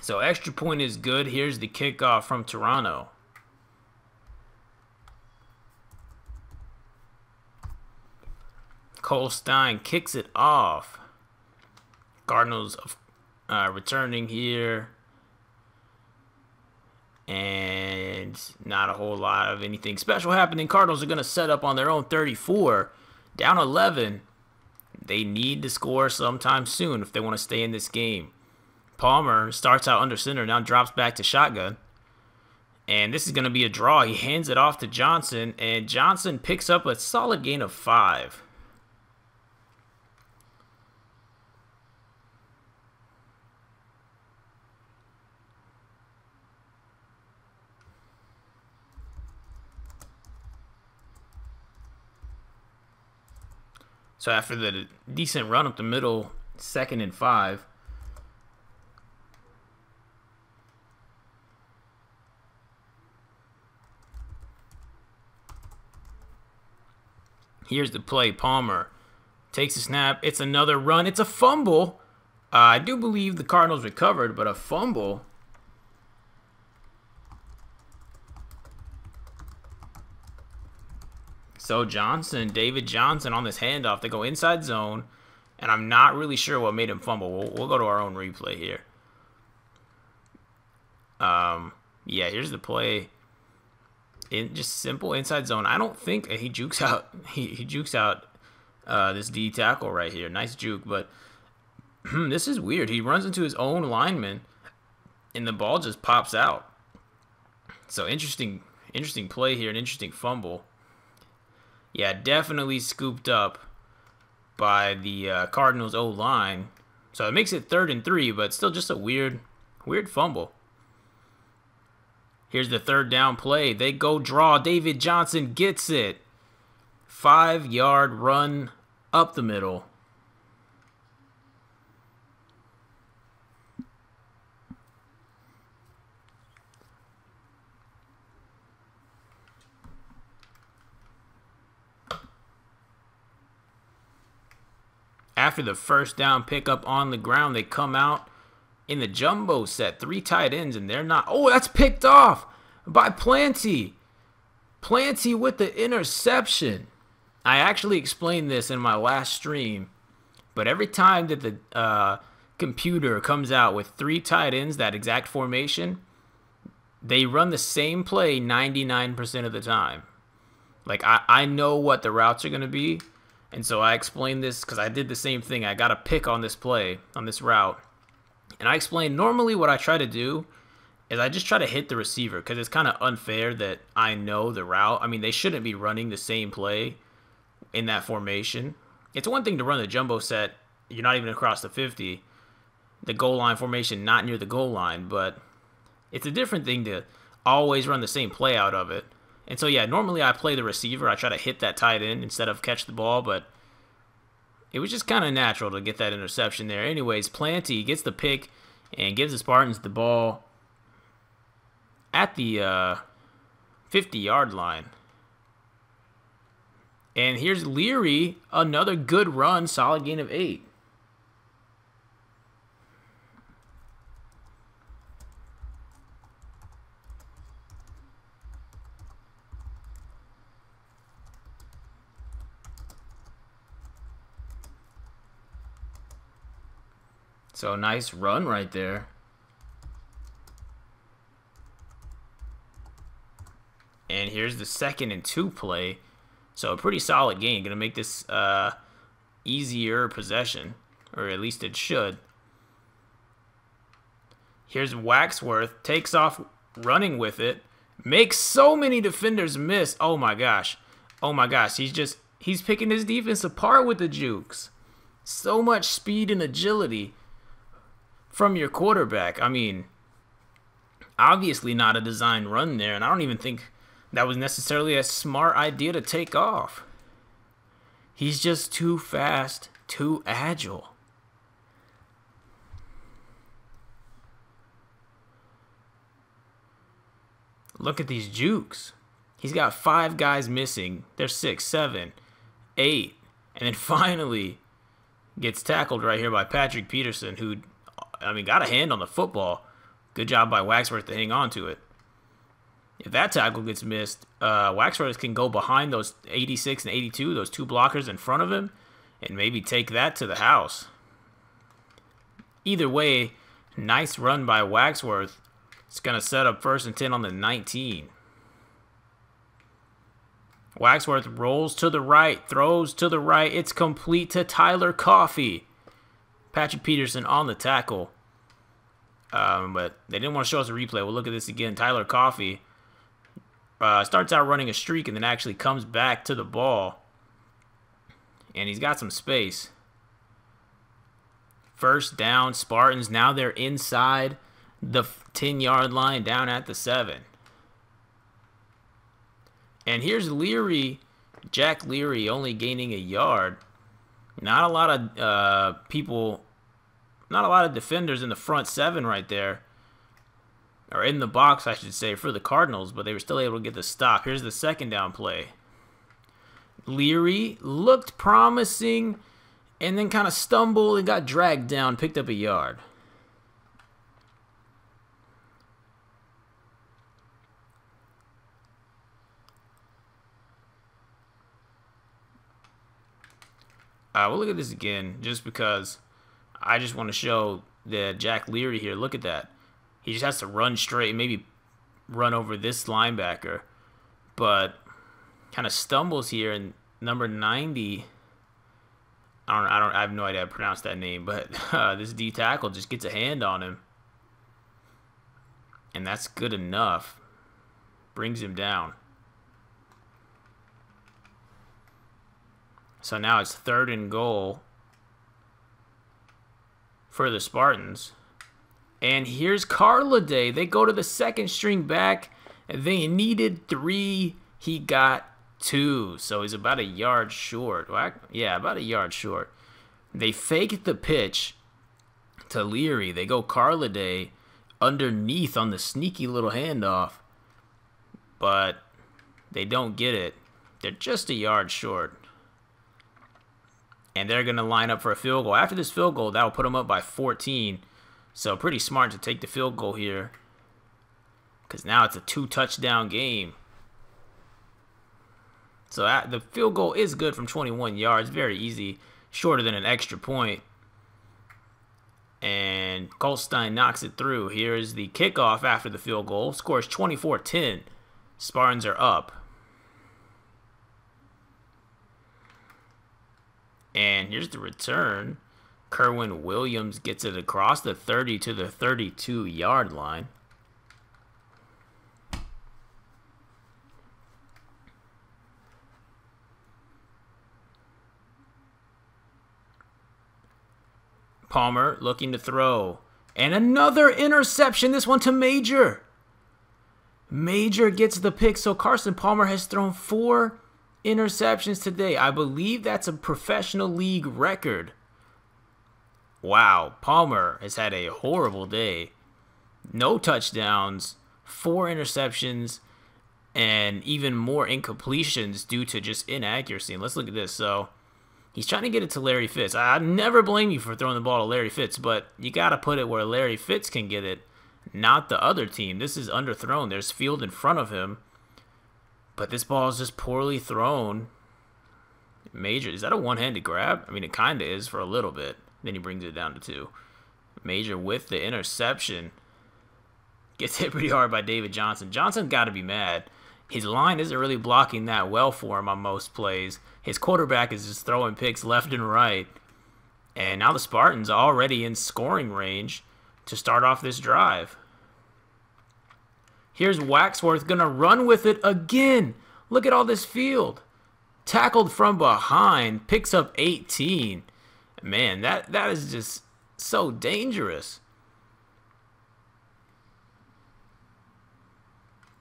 So extra point is good. Here's the kickoff from Toronto. Cole Stein kicks it off. Cardinals returning here. And not a whole lot of anything special happening. Cardinals are going to set up on their own 34. Down 11. They need to score sometime soon if they want to stay in this game. Palmer starts out under center, now drops back to shotgun. And this is going to be a draw. He hands it off to Johnson, and Johnson picks up a solid gain of 5. So after the decent run up the middle, 2nd and 5. Here's the play. Palmer takes a snap. It's another run. It's a fumble. I do believe the Cardinals recovered, but a fumble. So David Johnson on this handoff. They go inside zone, and I'm not really sure what made him fumble. We'll go to our own replay here. Yeah, here's the play. Just simple inside zone. I don't think he jukes out. He jukes out this D tackle right here. Nice juke, but this is weird. He runs into his own lineman, and the ball just pops out. So interesting play here. An interesting fumble. Yeah, definitely scooped up by the Cardinals O-line. So it makes it 3rd and 3, but still just a weird fumble. Here's the 3rd down play. They go draw. David Johnson gets it. 5-yard run up the middle. After the 1st down pickup on the ground, they come out in the jumbo set. 3 tight ends, and they're not. Oh, that's picked off by Planty. Planty with the interception. I actually explained this in my last stream, but every time that the computer comes out with 3 tight ends, that exact formation, they run the same play 99% of the time. Like, I know what the routes are going to be, and so I explained this because I did the same thing. I got a pick on this play, on this route. And I explained normally what I try to do is I just try to hit the receiver because it's kind of unfair that I know the route. I mean, they shouldn't be running the same play in that formation. It's one thing to run the jumbo set. You're not even across the 50. The goal line formation not near the goal line, but it's a different thing to always run the same play out of it. And so, yeah, normally I play the receiver. I try to hit that tight end instead of catch the ball, but it was just kind of natural to get that interception there. Anyways, Planty gets the pick and gives the Spartans the ball at the 50-yard line. And here's Leary, another good run, solid gain of 8. So nice run right there. And here's the 2nd and 2 play. So a pretty solid game. Going to make this easier possession. Or at least it should. Here's Waxworth. Takes off running with it. Makes so many defenders miss. Oh my gosh. Oh my gosh. He's picking his defense apart with the jukes. So much speed and agility from your quarterback. I mean, obviously not a design run there. And I don't even think that was necessarily a smart idea to take off. He's just too fast, too agile. Look at these jukes. He's got 5 guys missing. There's 6, 7, 8. And then finally gets tackled right here by Patrick Peterson, who, I mean, got a hand on the football. Good job by Waxworth to hang on to it. If that tackle gets missed, Waxworth can go behind those 86 and 82, those 2 blockers in front of him, and maybe take that to the house. Either way, nice run by Waxworth. It's going to set up 1st and 10 on the 19. Waxworth rolls to the right, throws to the right. It's complete to Tyler Coffey. Patrick Peterson on the tackle. But they didn't want to show us a replay. We'll look at this again. Tyler Coffey starts out running a streak and then actually comes back to the ball. And he's got some space. 1st down, Spartans. Now they're inside the 10-yard line down at the 7. And here's Leary, Jack Leary, only gaining a yard. Not a lot of people, not a lot of defenders in the front 7 right there. Or in the box, I should say, for the Cardinals, but they were still able to get the stop. Here's the 2nd down play. Leary looked promising and then kind of stumbled and got dragged down, picked up a yard. We'll look at this again just because I just want to show that Jack Leary here. Look at that. He just has to run straight, maybe run over this linebacker, but kind of stumbles here. And number 90, I have no idea how to pronounce that name, but this D tackle just gets a hand on him, and that's good enough. Brings him down. So now it's 3rd and goal for the Spartans. And here's Carladay. They go to the 2nd string back. They needed 3. He got 2. So he's about a yard short. Yeah, about a yard short. They fake the pitch to Leary. They go Carladay underneath on the sneaky little handoff. But they don't get it. They're just a yard short. And they're going to line up for a field goal. After this field goal, that will put them up by 14. So pretty smart to take the field goal here, because now it's a 2-touchdown game. So the field goal is good from 21 yards. Very easy. Shorter than an extra point. And Colstein knocks it through. Here's the kickoff after the field goal. Scores 24-10. Spartans are up. And here's the return. Kerwin Williams gets it across the 30 to the 32-yard line. Palmer looking to throw. And another interception, this one to Major. Major gets the pick, so Carson Palmer has thrown 4 interceptions today. I believe that's a professional league record. Wow, Palmer has had a horrible day. No touchdowns, 4 interceptions, and even more incompletions due to just inaccuracy. And let's look at this. So he's trying to get it to Larry Fitz. I never blame you for throwing the ball to Larry Fitz, but you got to put it where Larry Fitz can get it, not the other team. This is underthrown. There's field in front of him, but this ball is just poorly thrown. Major, is that a one-handed grab? I mean, it kind of is for a little bit. Then he brings it down to 2. Major with the interception. Gets hit pretty hard by David Johnson. Johnson got to be mad. His line isn't really blocking that well for him on most plays. His quarterback is just throwing picks left and right. And now the Spartans are already in scoring range to start off this drive. Here's Waxworth going to run with it again. Look at all this field. Tackled from behind. Picks up 18. Man, that is just so dangerous.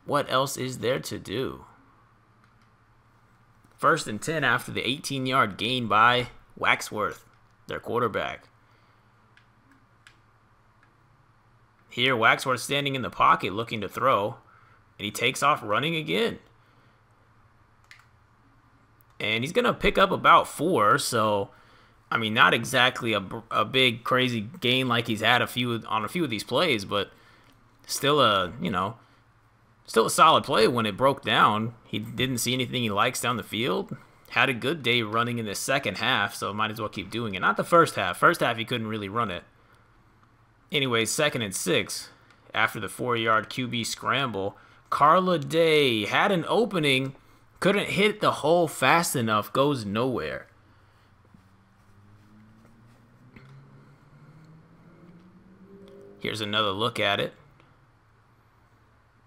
What else is there to do? 1st and 10 after the 18-yard gain by Waxworth, their quarterback. Here, Waxworth standing in the pocket looking to throw, and he takes off running again. And he's going to pick up about 4, so I mean, not exactly a big crazy gain like he's had on a few of these plays, but still still a solid play when it broke down. He didn't see anything he likes down the field. Had a good day running in the second half, so might as well keep doing it. Not the first half. First half he couldn't really run it. Anyways, 2nd and 6 after the 4-yard QB scramble. Carla Day had an opening, couldn't hit the hole fast enough, goes nowhere. Here's another look at it.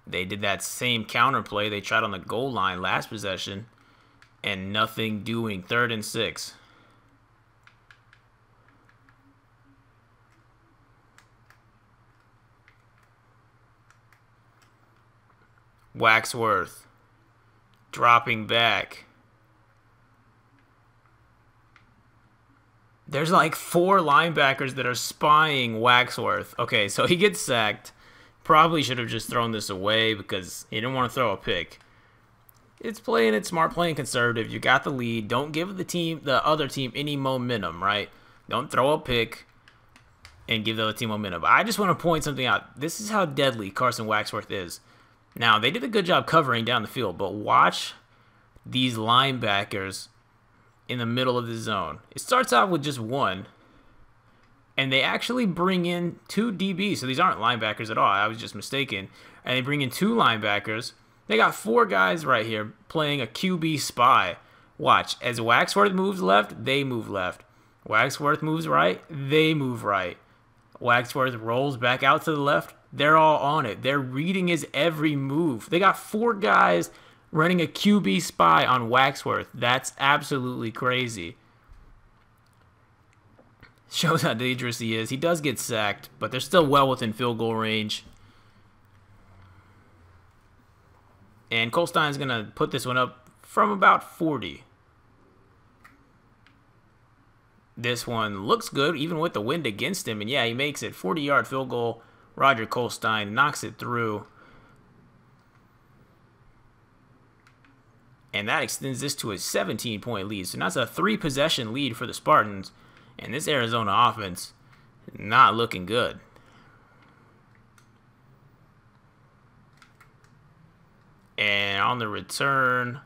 They did that same counter play they tried on the goal line last possession, and nothing doing. 3rd and 6. Waxworth dropping back. There's like 4 linebackers that are spying Waxworth. Okay, so he gets sacked. Probably should have just thrown this away because he didn't want to throw a pick. It's playing it smart, playing conservative. You got the lead. Don't give the other team any momentum, right? Don't throw a pick and give the other team momentum. I just want to point something out. This is how deadly Carson Waxworth is. Now, they did a good job covering down the field, but watch these linebackers in the middle of the zone. It starts out with just 1, and they actually bring in 2 DBs. So these aren't linebackers at all. I was just mistaken. And they bring in 2 linebackers. They got 4 guys right here playing a QB spy. Watch. As Waxworth moves left, they move left. Waxworth moves right, they move right. Waxworth rolls back out to the left. They're all on it. They're reading his every move. They got 4 guys running a QB spy on Waxworth. That's absolutely crazy. Shows how dangerous he is. He does get sacked, but they're still well within field goal range. And Colstein's going to put this one up from about 40. This one looks good, even with the wind against him. And yeah, he makes it. 40-yard field goal. Roger Colstein knocks it through. And that extends this to a 17-point lead. So now it's a 3-possession lead for the Spartans. And this Arizona offense, not looking good. And on the return,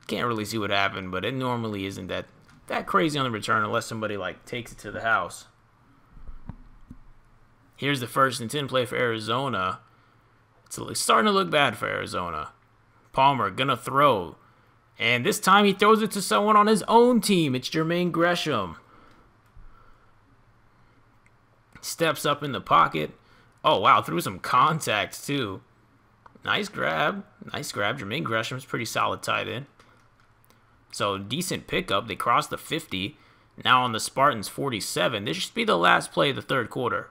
can't really see what happened, but it normally isn't that crazy on the return unless somebody like takes it to the house. Here's the 1st and 10 play for Arizona. It's starting to look bad for Arizona. Palmer gonna throw. And this time he throws it to someone on his own team. It's Jermaine Gresham. Steps up in the pocket. Oh, wow, threw some contact, too. Nice grab. Nice grab. Jermaine Gresham's pretty solid tight end. So, decent pickup. They crossed the 50. Now on the Spartans 47. This should be the last play of the third quarter.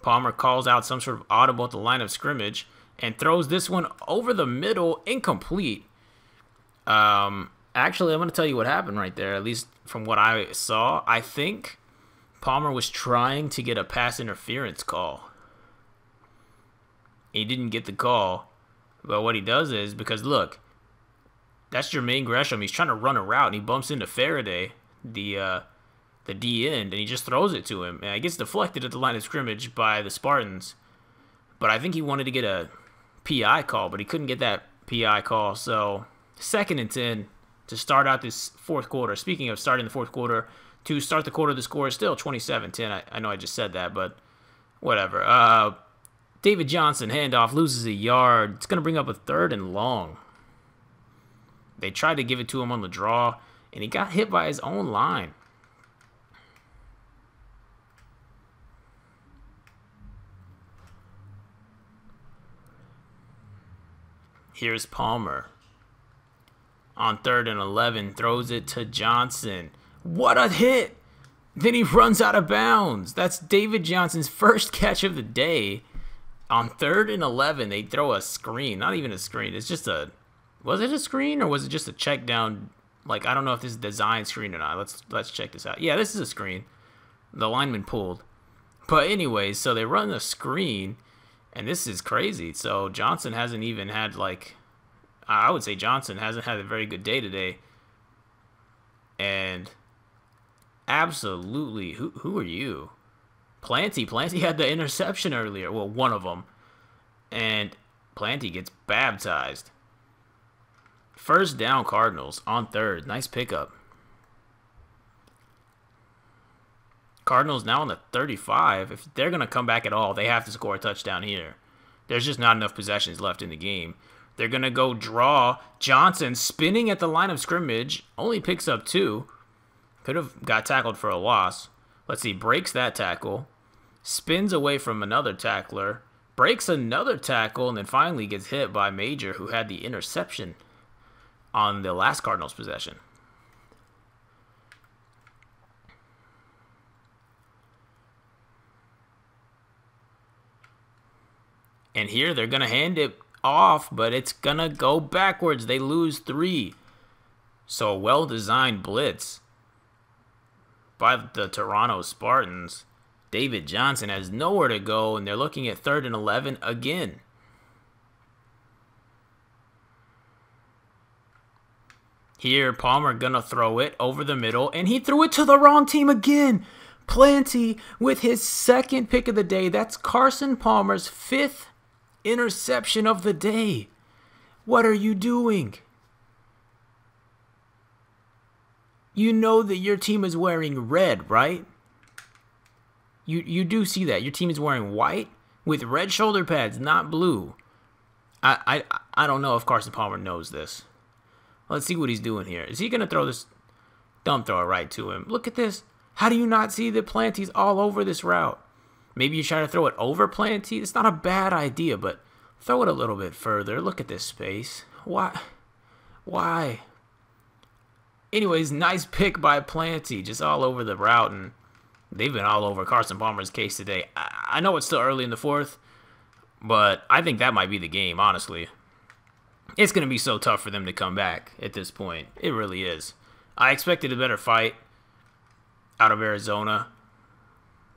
Palmer calls out some sort of audible at the line of scrimmage and throws this one over the middle, incomplete. Actually, I'm going to tell you what happened right there, at least from what I saw. I think Palmer was trying to get a pass interference call. He didn't get the call, but what he does is, because look, that's Jermaine Gresham. He's trying to run a route, and he bumps into Faraday, the D end, and he just throws it to him. And it gets deflected at the line of scrimmage by the Spartans. But I think he wanted to get a PI call, but he couldn't get that PI call. So 2nd and 10 to start out this fourth quarter. Speaking of starting the fourth quarter, to start the quarter, the score is still 27-10. I know I just said that, but whatever. David Johnson, handoff, loses a yard. It's going to bring up a 3rd and long. They tried to give it to him on the draw, and he got hit by his own line. Here's Palmer. On 3rd and 11, throws it to Johnson. What a hit! Then he runs out of bounds. That's David Johnson's first catch of the day. On 3rd and 11, they throw a screen. Not even a screen. It's just a... Was it a screen or was it just a check down? Like, I don't know if this is a design screen or not. Let's check this out. Yeah, this is a screen. The lineman pulled. But anyways, so they run the screen, and this is crazy. So Johnson hasn't even had, like... I would say Johnson hasn't had a very good day today. And absolutely, who are you? Planty had the interception earlier. Well, one of them. And Planty gets baptized. 1st down Cardinals on 3rd. Nice pickup. Cardinals now on the 35. If they're going to come back at all, they have to score a touchdown here. There's just not enough possessions left in the game. They're going to go draw. Johnson spinning at the line of scrimmage. Only picks up 2. Could have got tackled for a loss. Let's see. Breaks that tackle. Spins away from another tackler. Breaks another tackle. And then finally gets hit by Major, who had the interception on the last Cardinals possession. And here they're going to hand it off, but it's going to go backwards. They lose 3. So a well-designed blitz by the Toronto Spartans. David Johnson has nowhere to go, and they're looking at 3rd and 11 again. Here, Palmer gonna throw it over the middle, and he threw it to the wrong team again. Planty with his 2nd pick of the day. That's Carson Palmer's 5th interception of the day. What are you doing? You know that your team is wearing red, right? You do see that. Your team is wearing white with red shoulder pads, not blue. I don't know if Carson Palmer knows this. Let's see what he's doing here. Is he going to throw this? Don't throw it right to him. Look at this. How do you not see that Planty's all over this route? Maybe you try to throw it over Planty. It's not a bad idea, but throw it a little bit further. Look at this space. Why? Anyways, nice pick by Planty. Just all over the route, and they've been all over Carson Palmer's case today. I know it's still early in the 4th, but I think that might be the game, honestly. It's going to be so tough for them to come back at this point. It really is. I expected a better fight out of Arizona.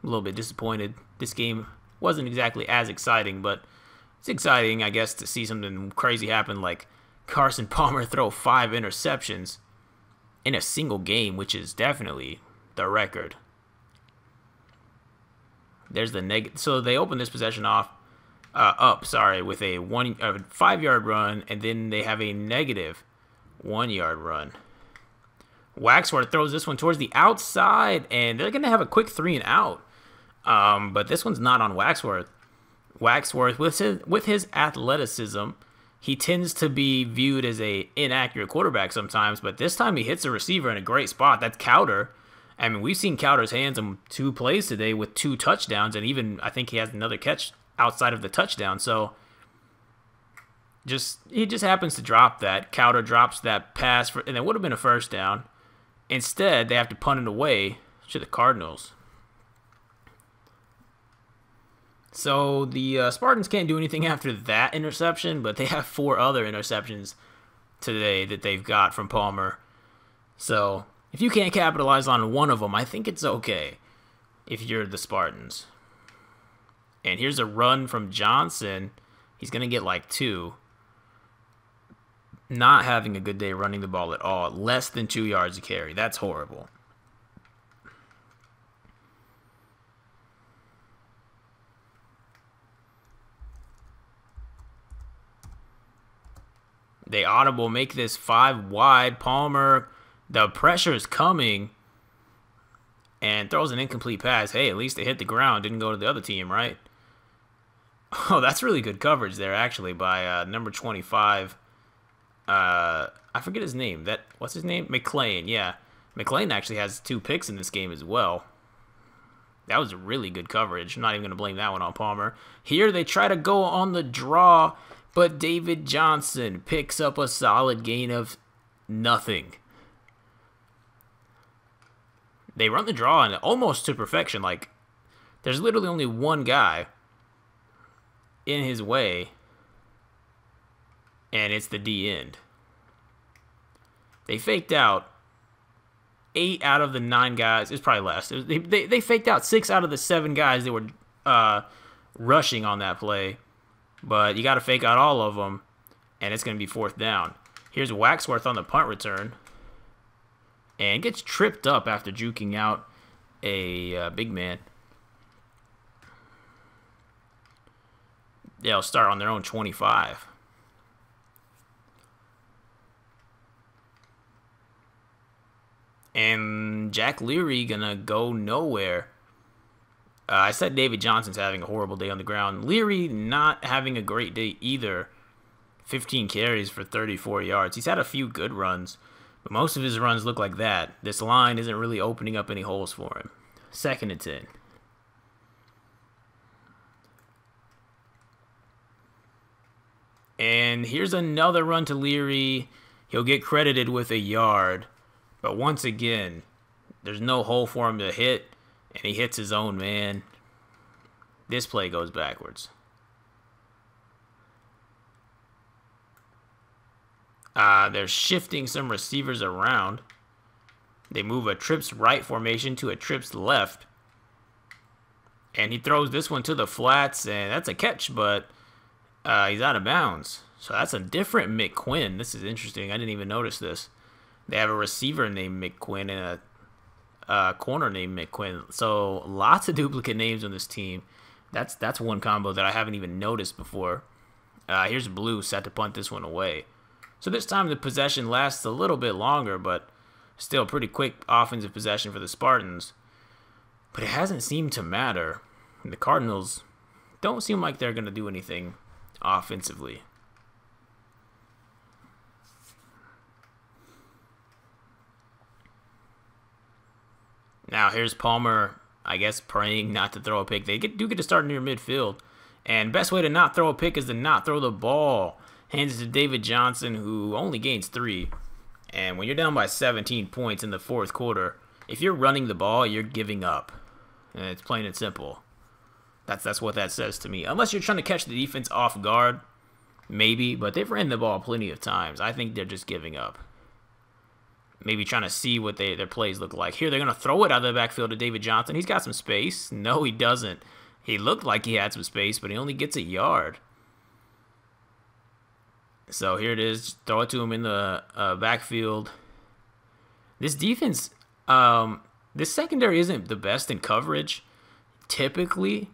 A little bit disappointed. This game wasn't exactly as exciting, but it's exciting, I guess, to see something crazy happen, like Carson Palmer throw 5 interceptions in a single game, which is definitely the record. There's the so they open this possession up, with a 5-yard run, and then they have a negative 1-yard run. Waxworth throws this one towards the outside, and they're going to have a quick 3 and out. But this one's not on Waxworth. Waxworth, with his athleticism, he tends to be viewed as a inaccurate quarterback sometimes, but this time he hits a receiver in a great spot. That's Cowder. I mean, we've seen Cowder's hands on 2 plays today with 2 touchdowns, and even I think he has another catch outside of the touchdown. So he just happens to drop that. Cowder drops that pass, and it would have been a 1st down. Instead, they have to punt it away to the Cardinals. So the Spartans can't do anything after that interception, but they have 4 other interceptions today that they've got from Palmer. So if you can't capitalize on one of them, I think it's okay if you're the Spartans. And here's a run from Johnson. He's going to get like 2. Not having a good day running the ball at all. Less than 2 yards a carry. That's horrible. They audible, make this 5 wide. Palmer, the pressure is coming. And throws an incomplete pass. Hey, at least it hit the ground. Didn't go to the other team, right? Oh, that's really good coverage there, actually, by number 25. I forget his name. What's his name? McClain, yeah. McClain actually has 2 picks in this game as well. That was really good coverage. I'm not even going to blame that one on Palmer. Here they try to go on the draw, but David Johnson picks up a solid gain of nothing. They run the draw and almost to perfection. Like, there's literally only one guy in his way, and it's the D end. They faked out 8 out of the 9 guys. It's probably less. They faked out 6 out of the 7 guys that were rushing on that play. But you got to fake out all of them, and it's going to be 4th down. Here's Waxworth on the punt return. And gets tripped up after juking out a big man. They'll start on their own 25. And Jack Leary gonna go nowhere. I said David Johnson's having a horrible day on the ground. Leary not having a great day either. 15 carries for 34 yards. He's had a few good runs, but most of his runs look like that. This line isn't really opening up any holes for him. 2nd and 10. And here's another run to Leary. He'll get credited with a yard. But once again, there's no hole for him to hit, and he hits his own man. This play goes backwards. They're shifting some receivers around. They move a trips right formation to a trips left. And he throws this one to the flats, and that's a catch, but he's out of bounds. So that's a different McQuinn. This is interesting. I didn't even notice this. They have a receiver named McQuinn and a corner named McQuinn. So lots of duplicate names on this team. That's one combo that I haven't even noticed before. Here's Blue set to punt this one away. So this time the possession lasts a little bit longer, but still pretty quick offensive possession for the Spartans. But it hasn't seemed to matter. And the Cardinals don't seem like they're going to do anything offensively. Now here's Palmer, I guess, praying not to throw a pick. They do get to start near midfield. And best way to not throw a pick is to not throw the ball. Hands it to David Johnson, who only gains 3. And when you're down by 17 points in the 4th quarter, if you're running the ball, you're giving up. And it's plain and simple. That's what that says to me. Unless you're trying to catch the defense off guard, maybe. But they've ran the ball plenty of times. I think they're just giving up. Maybe trying to see what their plays look like. Here, they're going to throw it out of the backfield to David Johnson. He's got some space. No, he doesn't. He looked like he had some space, but he only gets a yard. So here it is. Just throw it to him in the backfield. This defense, this secondary isn't the best in coverage, typically.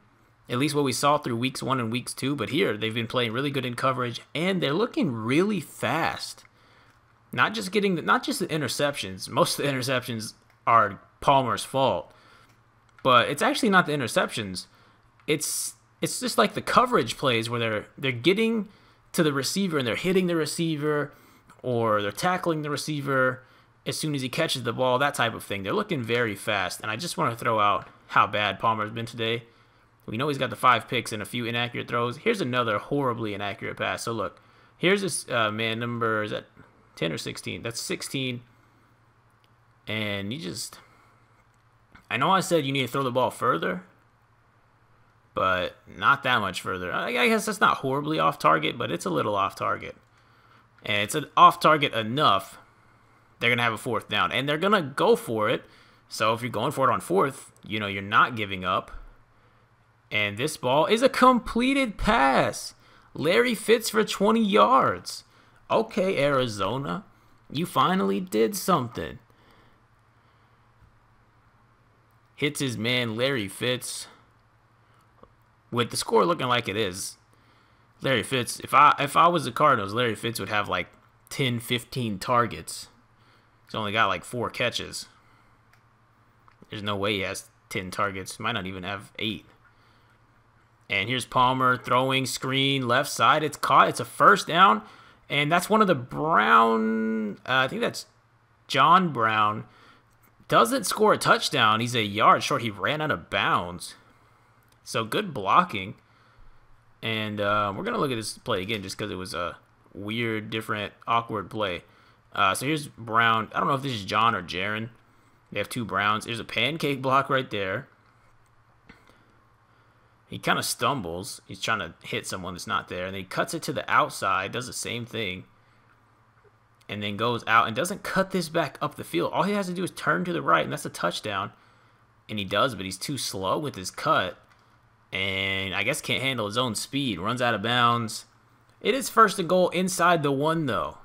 At least what we saw through weeks 1 and weeks 2. But here, they've been playing really good in coverage, and they're looking really fast. Not just the interceptions. Most of the interceptions are Palmer's fault. But it's actually not the interceptions. It's just like the coverage plays where they're getting to the receiver and they're hitting the receiver, or they're tackling the receiver as soon as he catches the ball, that type of thing. They're looking very fast. And I just want to throw out how bad Palmer's been today. We know he's got the 5 picks and a few inaccurate throws. Here's another horribly inaccurate pass. So look, here's this man number, is that 10 or 16? That's 16. And you just... I know I said you need to throw the ball further, but not that much further. I guess that's not horribly off target, but it's a little off target. And it's off target enough, they're going to have a 4th down. And they're going to go for it. So if you're going for it on 4th, you know, you're not giving up. And this ball is a completed pass. Larry Fitz for 20 yards. Okay, Arizona, you finally did something. Hits his man Larry Fitz. With the score looking like it is, Larry Fitz, if I was the Cardinals, Larry Fitz would have like 10, 15 targets. He's only got like 4 catches. There's no way he has 10 targets. Might not even have 8. And here's Palmer throwing screen left side. It's caught. It's a 1st down. And that's one of the Brown, I think that's John Brown. Doesn't score a touchdown. He's a yard short. He ran out of bounds. So good blocking. And we're going to look at this play again just because it was a weird, different, awkward play. So here's Brown. I don't know if this is John or Jaron. They have 2 Browns. There's a pancake block right there. He kind of stumbles. He's trying to hit someone that's not there. And then he cuts it to the outside. Does the same thing. And then goes out and doesn't cut this back up the field. All he has to do is turn to the right, and that's a touchdown. And he does, but he's too slow with his cut. And I guess can't handle his own speed. Runs out of bounds. It is 1st and goal inside the 1, though.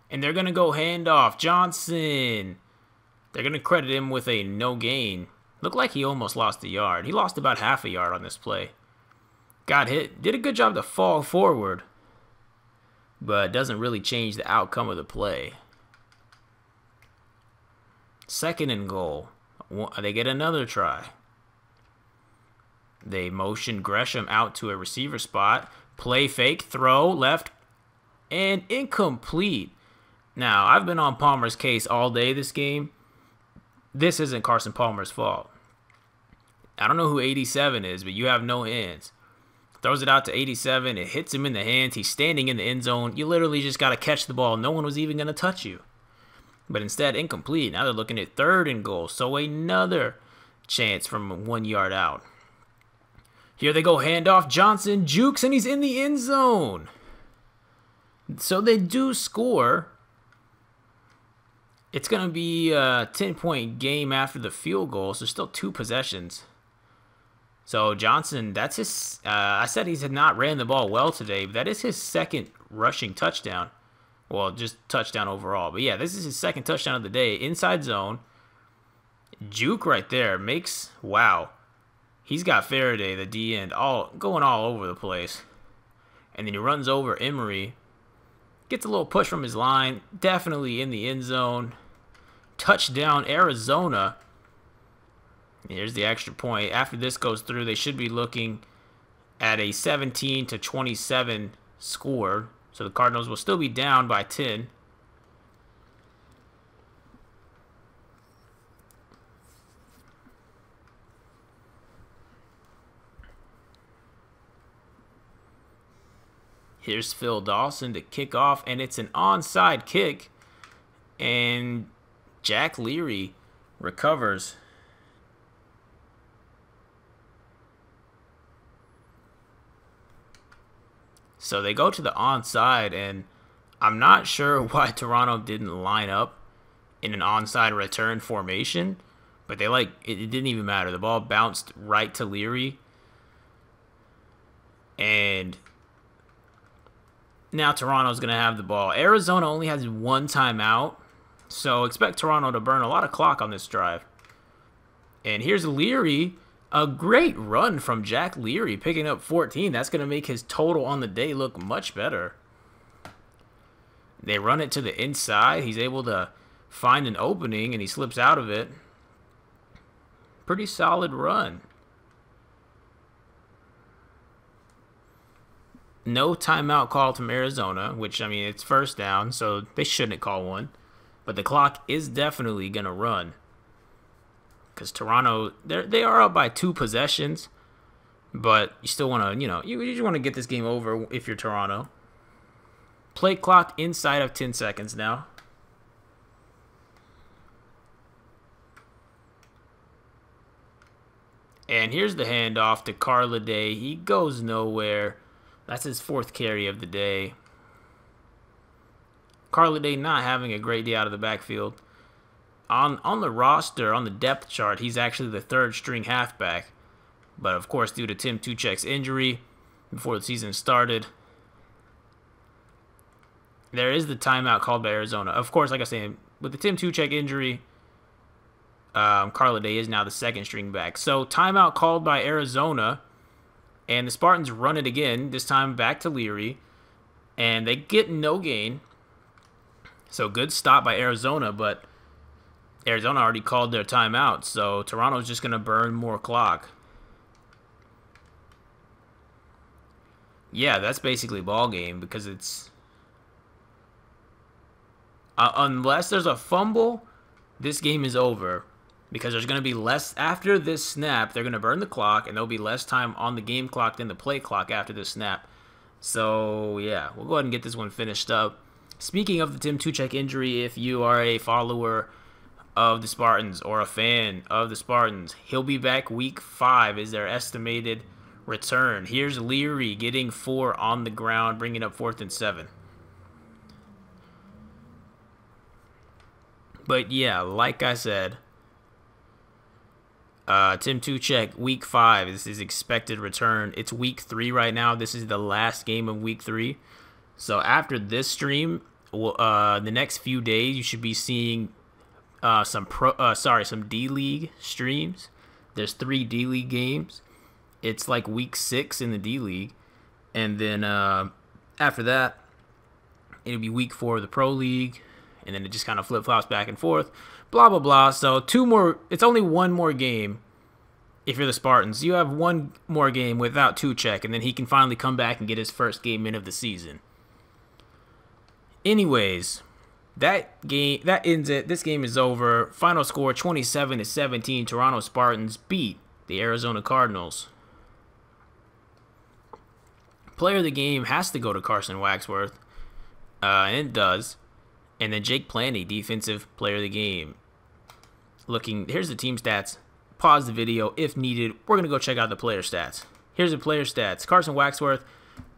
And they're going to go handoff. Johnson. They're going to credit him with a no gain. Looked like he almost lost a yard. He lost about half a yard on this play. Got hit. Did a good job to fall forward. But doesn't really change the outcome of the play. 2nd and goal. They get another try. They motion Gresham out to a receiver spot. Play fake, throw, left, and incomplete. Now, I've been on Palmer's case all day this game. This isn't Carson Palmer's fault. I don't know who 87 is, but you have no hands. Throws it out to 87. It hits him in the hands. He's standing in the end zone. You literally just got to catch the ball. No one was even going to touch you. But instead, incomplete. Now they're looking at 3rd and goal. So another chance from 1 yard out. Here they go. Handoff. Johnson jukes, and he's in the end zone. So they do score. It's going to be a 10-point game after the field goal. So still 2 possessions. So Johnson, that's his, I said he's not ran the ball well today, but that is his 2nd rushing touchdown. Well, just touchdown overall. But yeah, this is his 2nd touchdown of the day. Inside zone. Juke right there makes, wow. He's got Faraday, the D end, going all over the place. And then he runs over Emery. Gets a little push from his line. Definitely in the end zone. Touchdown, Arizona. Here's the extra point. After this goes through, they should be looking at a 17-27 score. So the Cardinals will still be down by 10. Here's Phil Dawson to kick off, and it's an onside kick. And Jack Leary recovers. So they go to the onside, and I'm not sure why Toronto didn't line up in an onside return formation, but they it didn't even matter. The ball bounced right to Leary, and now Toronto's going to have the ball. Arizona only has 1 timeout, so expect Toronto to burn a lot of clock on this drive. And here's Leary. A great run from Jack Leary, picking up 14. That's going to make his total on the day look much better. They run it to the inside. He's able to find an opening, and he slips out of it. Pretty solid run. No timeout called from Arizona, which, I mean, it's 1st down, so they shouldn't call one. But the clock is definitely going to run. Because Toronto, they are up by 2 possessions, but you still want to, you just want to get this game over if you're Toronto. Play clock inside of 10 seconds now. And here's the handoff to Carladay. He goes nowhere. That's his 4th carry of the day. Carladay not having a great day out of the backfield. On the roster, on the depth chart, he's actually the 3rd string halfback. But of course, due to Tim Tuchek's injury before the season started, there is the timeout called by Arizona. Of course, like I said, with the Tim Tuchek injury, Carladay is now the 2nd string back. So timeout called by Arizona, and the Spartans run it again, this time back to Leary, and they get no gain. So good stop by Arizona, but Arizona already called their timeout, so Toronto's just going to burn more clock. Yeah, that's basically ball game because it's... unless there's a fumble, this game is over. Because there's going to be less... After this snap, they're going to burn the clock, and there'll be less time on the game clock than the play clock after this snap. So, yeah, we'll go ahead and get this one finished up. Speaking of the Tim Tuchek injury, if you are a follower of the Spartans or a fan of the Spartans, he'll be back week 5 is their estimated return. Here's Leary getting 4 on the ground, bringing up 4th and 7. But, yeah, like I said... Tim Tuchek, week 5 is his expected return. It's week 3 right now. This is the last game of week 3. So after this stream, the next few days, you should be seeing some D-League streams. There's 3 D-League games. It's like week 6 in the D-League. And then after that, it'll be week 4 of the Pro League. And then it just kind of flip-flops back and forth. Blah, blah, blah. So 2 more. It's only 1 more game if you're the Spartans. You have 1 more game without Tuchek, and then he can finally come back and get his first game in of the season. Anyways, that ends it. This game is over. Final score 27-17. Toronto Spartans beat the Arizona Cardinals. Player of the game has to go to Carson Waxworth, and it does. And then Jake Planty, defensive player of the game. Here's the team stats. Pause the video if needed. We're going to go check out the player stats. Here's the player stats. Carson Waxworth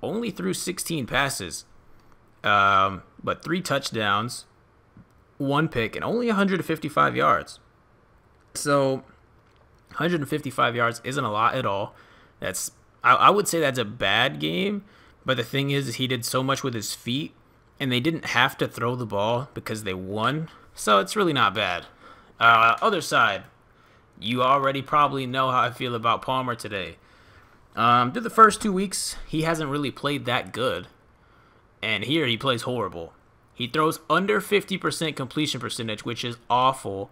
only threw 16 passes, but 3 touchdowns, 1 pick, and only 155 yards. So 155 yards isn't a lot at all. I would say that's a bad game, but the thing is he did so much with his feet, and they didn't have to throw the ball because they won. So it's really not bad. Other side, you already probably know how I feel about Palmer today. Through the first 2 weeks, he hasn't really played that good. And here he plays horrible. He throws under 50% completion percentage, which is awful.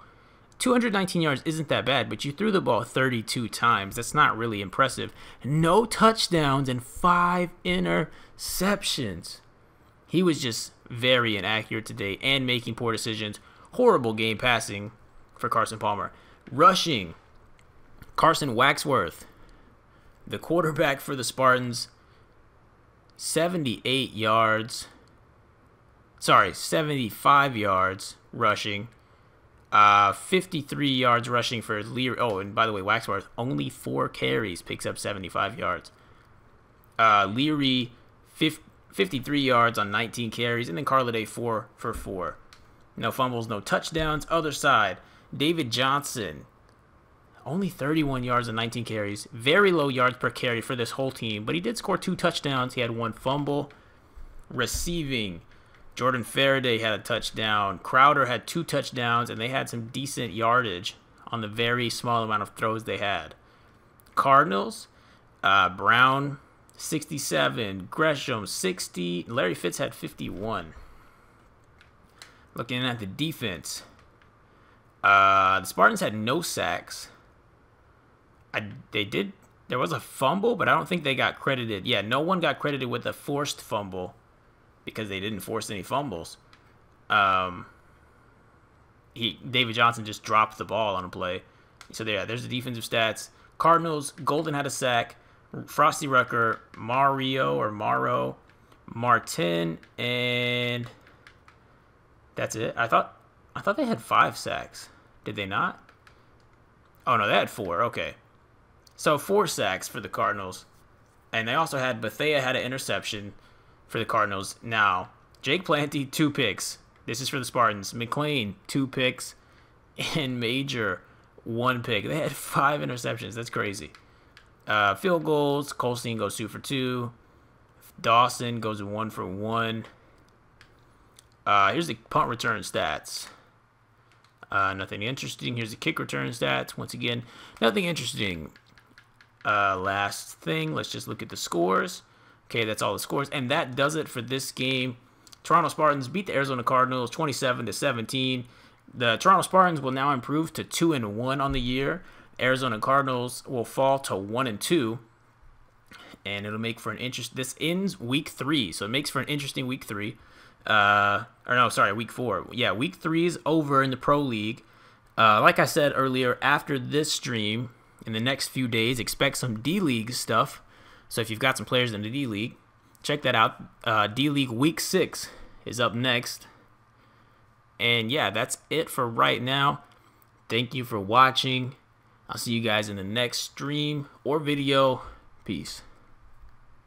219 yards isn't that bad, but you threw the ball 32 times. That's not really impressive. No touchdowns and 5 interceptions. He was just very inaccurate today and making poor decisions. Horrible game passing for Carson Palmer. Rushing, Carson Waxworth, the quarterback for the Spartans, 75 yards rushing. 53 yards rushing for Leary. Oh, and by the way, Waxworth, only 4 carries, picks up 75 yards. Leary, 53 yards on 19 carries, and then Carladay 4 for 4. No fumbles, no touchdowns. Other side, David Johnson, only 31 yards on 19 carries. Very low yards per carry for this whole team, but he did score 2 touchdowns. He had 1 fumble. Receiving, Jordan Faraday had a touchdown. Crowder had 2 touchdowns, and they had some decent yardage on the very small amount of throws they had. Cardinals, Brown, 67. Gresham, 60. Larry Fitz had 51. Looking at the defense, the Spartans had no sacks. There was a fumble, but I don't think they got credited. Yeah, no one got credited with a forced fumble because they didn't force any fumbles. David Johnson just dropped the ball on a play. So there's the defensive stats. Cardinals, Golden had a sack. Frosty Rucker, Mauro Martin, and that's it. I thought they had 5 sacks. Did they not? Oh no, they had 4. Okay. So 4 sacks for the Cardinals. And they also had Bethea had an interception for the Cardinals. Now, Jake Planty, 2 picks. This is for the Spartans. McLean, 2 picks. And Major, 1 pick. They had 5 interceptions. That's crazy. Field goals, Colstein goes 2 for 2. Dawson goes 1 for 1. Here's the punt return stats. Nothing interesting. Here's the kick return stats. Once again, nothing interesting. Last thing, let's just look at the scores. Okay, that's all the scores. And that does it for this game. Toronto Spartans beat the Arizona Cardinals 27-17. The Toronto Spartans will now improve to 2-1 on the year. Arizona Cardinals will fall to 1-2. And it'll make for an this ends week 3. So it makes for an interesting week 3. Week 4. Yeah, week 3 is over in the Pro League. Like I said earlier, after this stream, in the next few days, expect some D-League stuff. So if you've got some players in the D-League, check that out. D-League Week 6 is up next. And yeah, that's it for right now. Thank you for watching. I'll see you guys in the next stream or video. Peace.